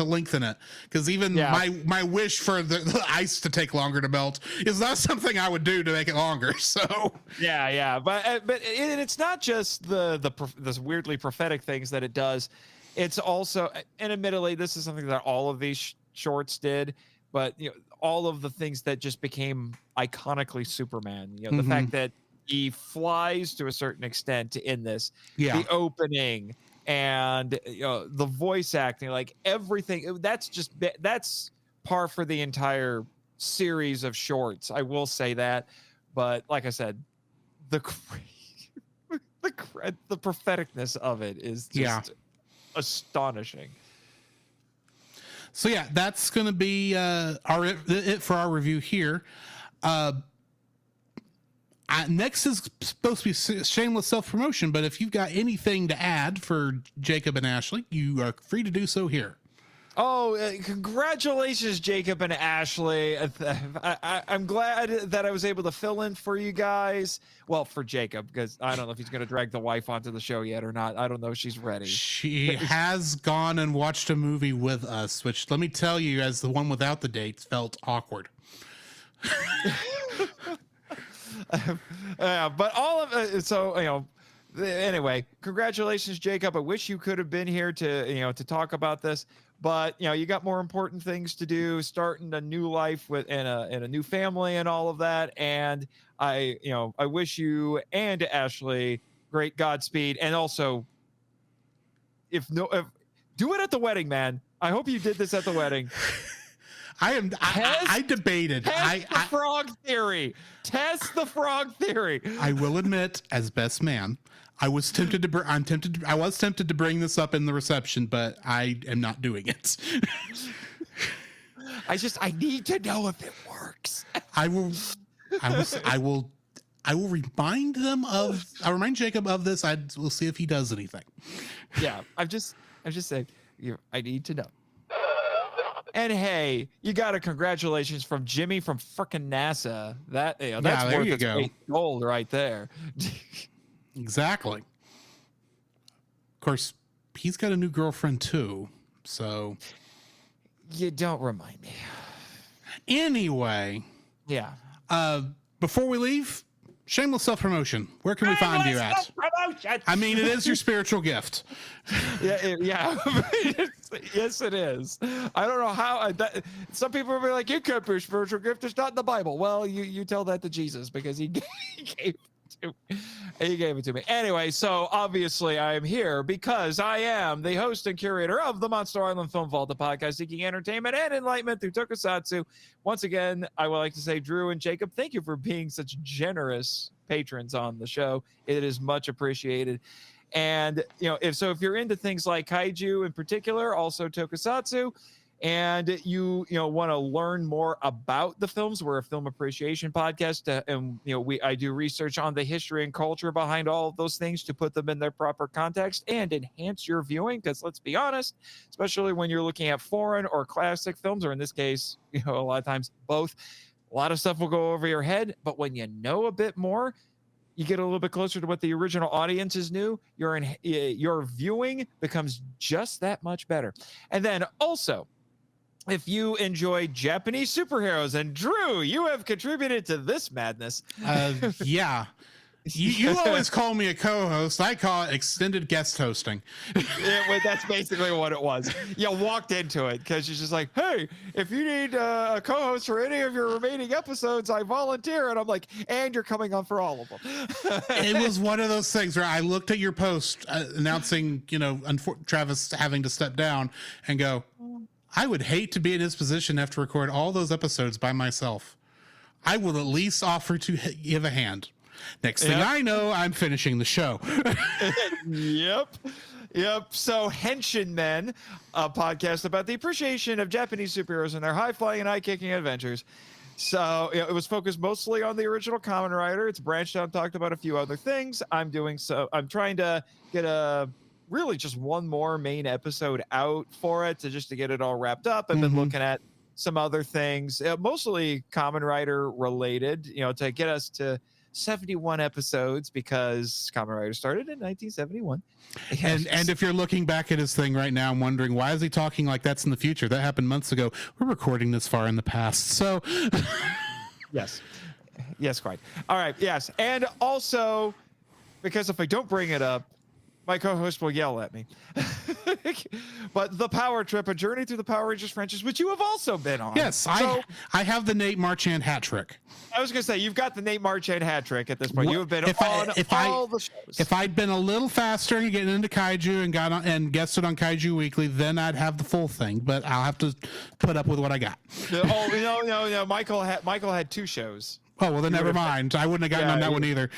lengthen it, because even my wish for the ice to take longer to melt is not something I would do to make it longer. So but it's not just the weirdly prophetic things that it does. It's also, and admittedly, this is something that all of these shorts did, but all of the things that just became iconically Superman. The fact that he flies to a certain extent in this, the opening, and the voice acting, like everything, that's par for the entire series of shorts. I will say that, but like I said, the propheticness of it is just astonishing. So yeah, that's going to be it for our review here. Next is supposed to be shameless self-promotion, but if you've got anything to add for Jacob and Ashley, you are free to do so here. Oh, congratulations, Jacob and Ashley. I'm glad that I was able to fill in for you guys. Well, for Jacob, because I don't know if he's going to drag the wife onto the show yet or not. I don't know if she's ready. She has gone and watched a movie with us, which, let me tell you, as the one without the dates, felt awkward. But all of it, so, anyway, congratulations, Jacob. I wish you could have been here to talk about this. But you got more important things to do, starting a new life in a new family and all of that. And I wish you and Ashley great Godspeed. And also, if do it at the wedding, man. I hope you did this at the wedding. I debated. Test the frog theory. Test the frog theory. I will admit, as best man, I was tempted to bring this up in the reception, but I am not doing it. I need to know if it works. I'll remind Jacob of this. We'll see if he does anything. Yeah, I'm just saying, I need to know. And hey, you got a congratulations from Jimmy from frickin' NASA. That's worth its weight in gold right there. Exactly. Of course, he's got a new girlfriend too, so. You don't remind me. Anyway. Yeah. Before we leave, shameless self-promotion. Where can we find you at? I mean, it is your spiritual gift. Yeah. Yes, it is. I don't know how. Some people will be like, "You can't be a spiritual gift. It's not in the Bible." Well, you tell that to Jesus, because he gave it to me. Anyway, so obviously I am here because I am the host and curator of the Monster Island Film Vault, the podcast seeking entertainment and enlightenment through tokusatsu. Once again, I would like to say, Drew and Jacob, thank you for being such generous patrons on the show. It is much appreciated. And if you're into things like kaiju in particular, also tokusatsu, and you want to learn more about the films, we're a film appreciation podcast, and I do research on the history and culture behind all of those things to put them in their proper context and enhance your viewing. Because let's be honest, especially when you're looking at foreign or classic films, or in this case, a lot of times both, a lot of stuff will go over your head. But when you know a bit more, you get a little bit closer to what the original audiences knew. Your viewing becomes just that much better. And then also, if you enjoy Japanese superheroes, and Drew, you have contributed to this madness. Yeah. You always call me a co-host. I call it extended guest hosting. That's basically what it was. You walked into it because you're just like, hey, if you need a co-host for any of your remaining episodes, I volunteer. And I'm like, and you're coming on for all of them. It was one of those things where I looked at your post announcing, Travis having to step down, and go, I would hate to be in his position, have to record all those episodes by myself. I will at least offer to give a hand. Next thing I know, I'm finishing the show. Yep. So Henshin Men, a podcast about the appreciation of Japanese superheroes and their high-flying and eye-kicking adventures. So it was focused mostly on the original Kamen Rider. It's branched out and talked about a few other things. I'm trying to get really just one more main episode out for it to get it all wrapped up. I've been looking at some other things, mostly Kamen Rider related, to get us to 71 episodes, because Kamen Rider started in 1971. And if you're looking back at his thing right now and wondering, why is he talking like that's in the future? That happened months ago. We're recording this far in the past. So yes, quite. All right. Yes. And also, because if I don't bring it up, My co-host will yell at me. But the Power Trip, a journey through the Power Rangers franchise, which you have also been on. Yes, I have the Nate Marchand hat trick. I was gonna say you've got the Nate Marchand hat trick at this point. You have been if on all the shows. If I'd been a little faster and getting into kaiju and got on and guested on Kaiju Weekly, then I'd have the full thing. But I'll have to put up with what I got. No. Michael had 2 shows. Oh, well, then never mind. I wouldn't have gotten on that one either.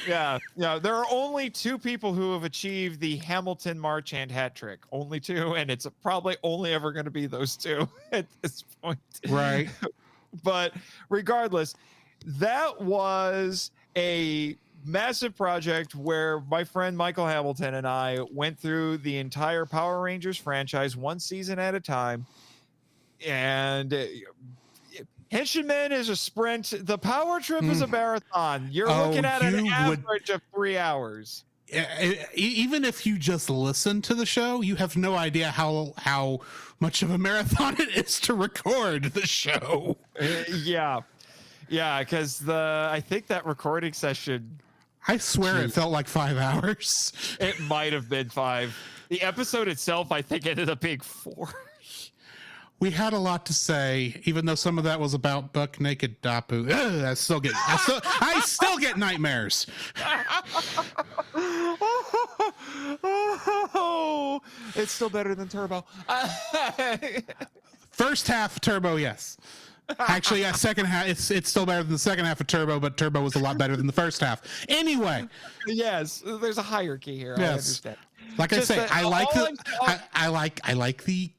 Yeah. There are only 2 people who have achieved the Hamilton Marchand hat trick. Only 2, and it's probably only ever going to be those 2 at this point. Right. But regardless, that was a massive project where my friend Michael Hamilton and I went through the entire Power Rangers franchise, 1 season at a time. And Henshinman is a sprint. The Power Trip is a marathon. You're looking at an average of 3 hours. Even if you just listen to the show, you have no idea how much of a marathon it is to record the show. Yeah, because I think that recording session, I swear it felt like 5 hours. It might have been 5. The episode itself, I think, ended up being 4. We had a lot to say, even though some of that was about buck naked Dapu. Ugh, I still get nightmares. Oh, it's still better than Turbo. First half Turbo, yes. Actually, second half, it's still better than the second half of Turbo, but Turbo was a lot better than the first half. Anyway, yes, there's a hierarchy here. Yes. I understand. Like I say, I like the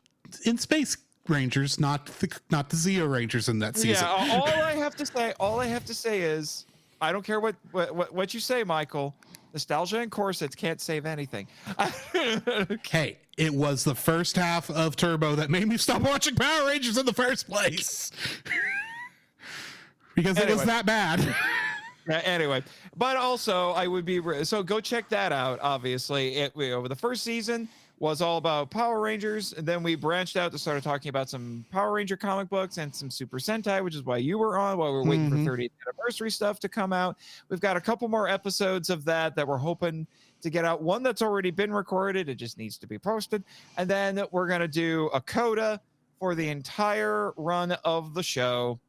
in space Rangers, not the Zeo Rangers in that season. Yeah, all I have to say is, I don't care what you say, Michael. Nostalgia and corsets can't save anything. Hey, it was the first half of Turbo that made me stop watching Power Rangers in the first place. Because it was that bad. Anyway, but also I would be so go check that out. Obviously, over the first season was all about Power Rangers, and then we branched out to start talking about some Power Ranger comic books and some Super Sentai, which is why you were on while we were waiting for 30th anniversary stuff to come out. We've got a couple more episodes of that we're hoping to get out. One that's already been recorded, it just needs to be posted, and then we're going to do a coda for the entire run of the show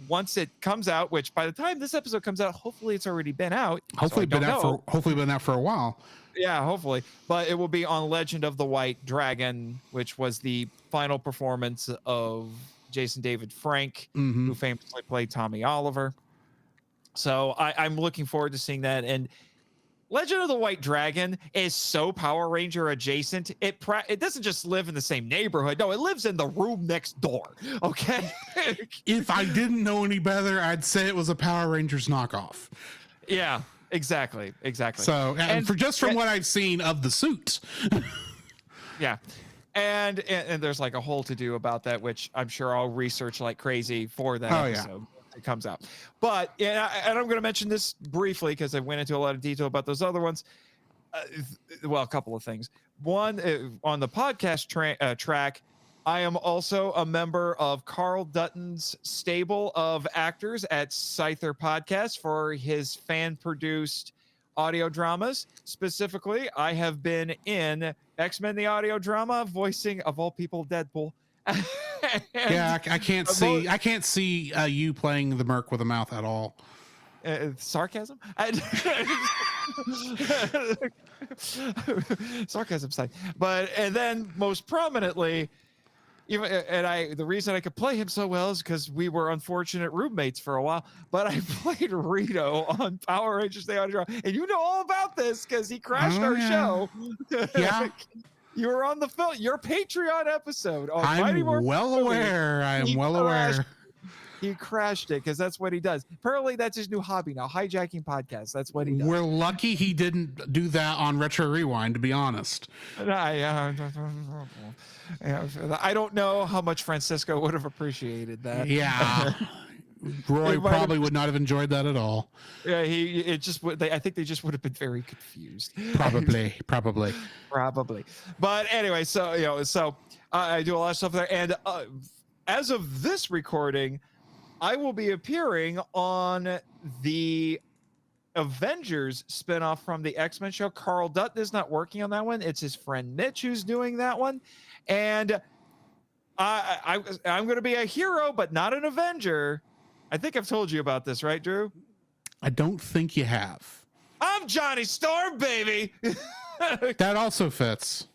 once it comes out, which by the time this episode comes out, hopefully it's already been out. Hopefully been out for a while. Yeah, hopefully. But it will be on Legend of the White Dragon, which was the final performance of Jason David Frank, who famously played Tommy Oliver. So I'm looking forward to seeing that. And Legend of the White Dragon is so Power Ranger adjacent. It doesn't just live in the same neighborhood. No, it lives in the room next door. Okay. If I didn't know any better, I'd say it was a Power Rangers knockoff. Yeah. Exactly. So, from what I've seen of the suit. Yeah. And there's like a whole to do about that, which I'm sure I'll research like crazy for that episode. Yeah. It comes out. But, and I'm going to mention this briefly because I went into a lot of detail about those other ones. A couple of things. One, on the podcast track, I am also a member of Carl Dutton's stable of actors at Scyther Podcast for his fan-produced audio dramas. Specifically, I have been in X-Men the audio drama, voicing, of all people, Deadpool. Yeah, I can't see you playing the Merc with a mouth at all. Sarcasm? Sarcasm side. And then most prominently, the reason I could play him so well is because we were unfortunate roommates for a while, but I played Rito on Power Rangers The Audio Drama, and you know all about this because he crashed our show. Yeah. You were on the film, your Patreon episode. I'm well aware. He crashed it because that's what he does. Apparently, that's his new hobby now, hijacking podcasts. That's what he does. We're lucky he didn't do that on Retro Rewind, to be honest. I don't know how much Francisco would have appreciated that. Yeah. Roy probably would not have enjoyed that at all. Yeah, I think they just would have been very confused. Probably. But anyway, so I do a lot of stuff there, and as of this recording, I will be appearing on the Avengers spinoff from the X-Men show. Carl Dutton is not working on that one. It's his friend Mitch who's doing that one. And I'm going to be a hero, but not an Avenger. I think I've told you about this, right, Drew? I don't think you have. I'm Johnny Storm, baby. That also fits.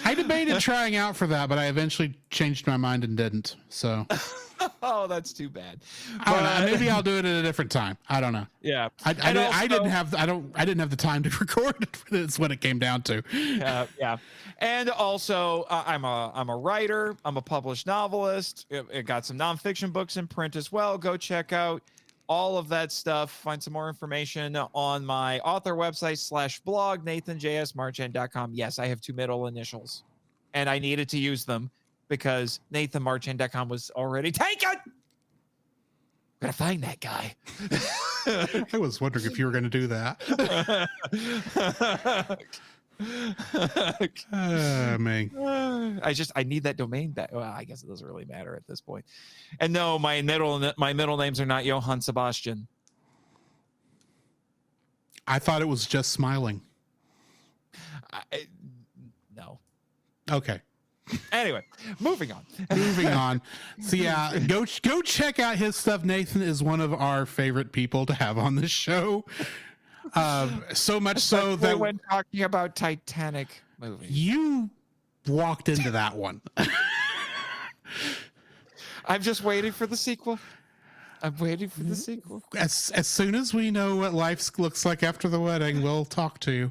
I debated trying out for that, but I eventually changed my mind and didn't. So, oh, that's too bad. I don't know. Maybe I'll do it at a different time. I don't know. Yeah, I didn't have the time to record it. That's what it came down to. Yeah. And also, I'm a writer. I'm a published novelist. It got some nonfiction books in print as well. Go check out all of that stuff. Find some more information on my author website /blog, nathanjsmarchand.com. Yes, I have 2 middle initials, and I needed to use them because nathanmarchand.com was already taken. I'm gonna find that guy. I was wondering if you were going to do that. Man. I need that domain back. Well, I guess it doesn't really matter at this point. And no, my middle names are not Johann Sebastian. I thought it was just smiling. No. Okay. Anyway, moving on. So yeah, go check out his stuff. Nathan is one of our favorite people to have on this show. So much so that when talking about Titanic movies, you walked into that one. I'm just waiting for the sequel. I'm waiting for the sequel. As soon as we know what life looks like after the wedding, we'll talk to you.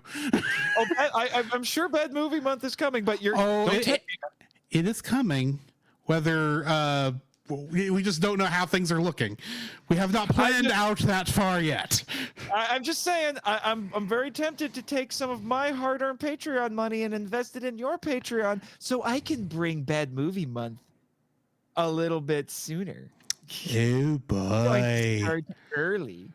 I'm sure Bad Movie Month is coming, but it is coming. Whether we just don't know how things are looking. We have not planned out that far yet. I'm just saying, I'm very tempted to take some of my hard-earned Patreon money and invest it in your Patreon so I can bring Bad Movie Month a little bit sooner. Oh boy! Start early,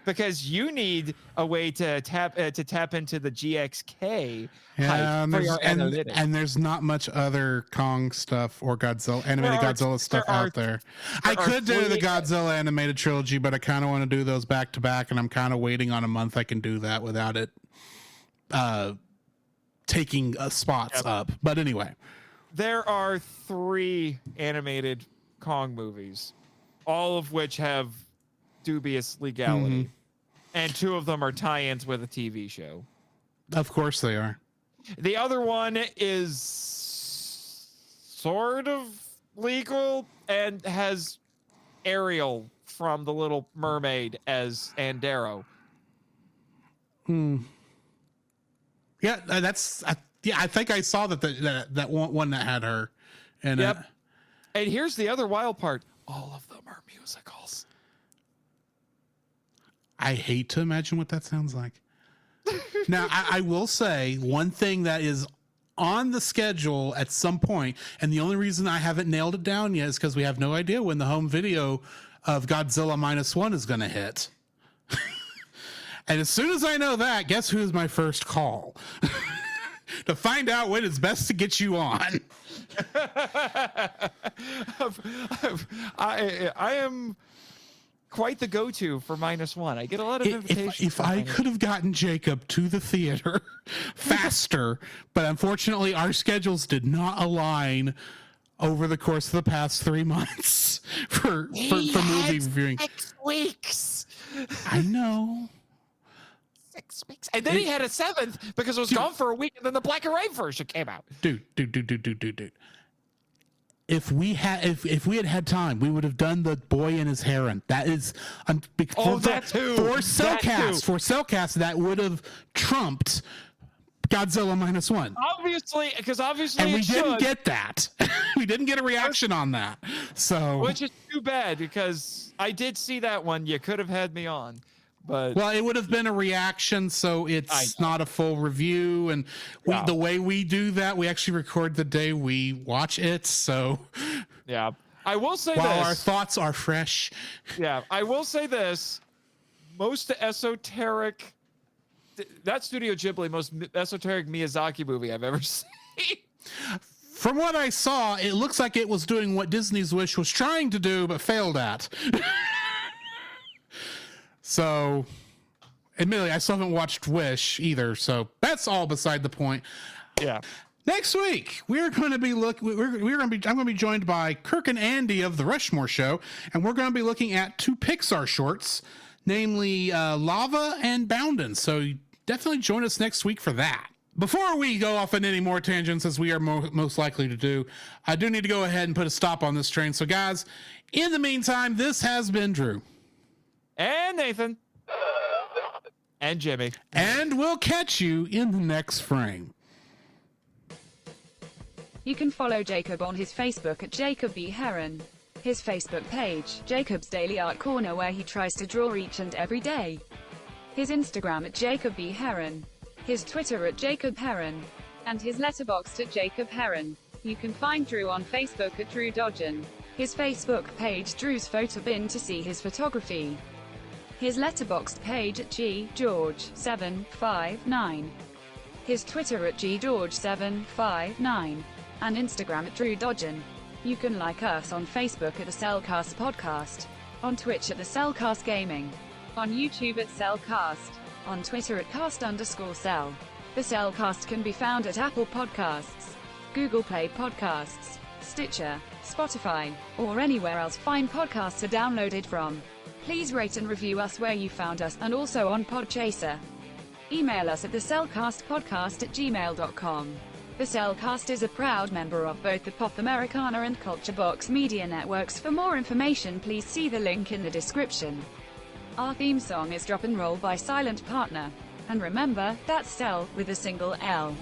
because you need a way to tap into the GXK. Yeah, hype and there's not much other Kong stuff or Godzilla animated Godzilla stuff out there. I could do the Godzilla animated trilogy, but I kind of want to do those back to back, and I'm kind of waiting on a month I can do that without it taking spots up. But anyway, there are 3 animated Kong movies, all of which have dubious legality, and 2 of them are tie-ins with a TV show. Of course they are. The other one is sort of legal and has Ariel from The Little Mermaid as Andero. Yeah, I think I saw that one that had her. And yep. And here's the other wild part. All of them are musicals. I hate to imagine what that sounds like. Now, I will say one thing that is on the schedule at some point, and the only reason I haven't nailed it down yet is because we have no idea when the home video of Godzilla -1 is going to hit. And as soon as I know that, guess who is my first call? To find out when it's best to get you on. I am quite the go-to for -1. I get a lot of invitations. If I could have gotten Jacob to the theater faster, but unfortunately our schedules did not align over the course of the past 3 months for movie viewing. 6 weeks. I know. 6 weeks. And then he had a 7th because it was gone for a week, and then the black and white version came out. Dude. If we had time, we would have done The Boy and His Heron. That is that too. For Cellcast, that would have trumped Godzilla -1. Obviously, and we didn't get that. We didn't get a reaction on that. So, which is too bad, because I did see that one. You could have had me on. But well, it would have been a reaction, so it's not a full review. And the way we do that, we actually record the day we watch it. So yeah, I will say while our thoughts are fresh. Yeah, I will say this: most esoteric, that Studio Ghibli, most esoteric Miyazaki movie I've ever seen. From what I saw, it looks like it was doing what Disney's Wish was trying to do but failed at. So, admittedly, I still haven't watched Wish either. So that's all beside the point. Yeah. Next week, we're going to be I'm going to be joined by Kirk and Andy of the Rushmore Show, and we're going to be looking at 2 Pixar shorts, namely Lava and Boundin'. So definitely join us next week for that. Before we go off on any more tangents, as we are most likely to do, I do need to go ahead and put a stop on this train. So guys, in the meantime, this has been Drew. And Nathan. And Jimmy. And we'll catch you in the next frame. You can follow Jacob on his Facebook at Jacob B. Heron. His Facebook page, Jacob's Daily Art Corner, where he tries to draw each and every day. His Instagram at Jacob B. Heron. His Twitter at Jacob Heron. And his Letterboxd at Jacob Heron. You can find Drew on Facebook at Drew Dodgen. His Facebook page, Drew's Photo Bin, to see his photography. His Letterboxd page at GGeorge759. His Twitter at GGeorge759. And Instagram at Drew Dodgen. You can like us on Facebook at the Cellcast Podcast, on Twitch at the Cellcast Gaming, on YouTube at Cellcast, on Twitter at cast_cell. The Cellcast can be found at Apple Podcasts, Google Play Podcasts, Stitcher, Spotify, or anywhere else fine podcasts are downloaded from. Please rate and review us where you found us, and also on Podchaser. Email us at thecellcastpodcast@gmail.com. The Cellcast is a proud member of both the Pop Americana and Culture Box media networks. For more information, please see the link in the description. Our theme song is Drop and Roll by Silent Partner. And remember, that's Cell with a single L.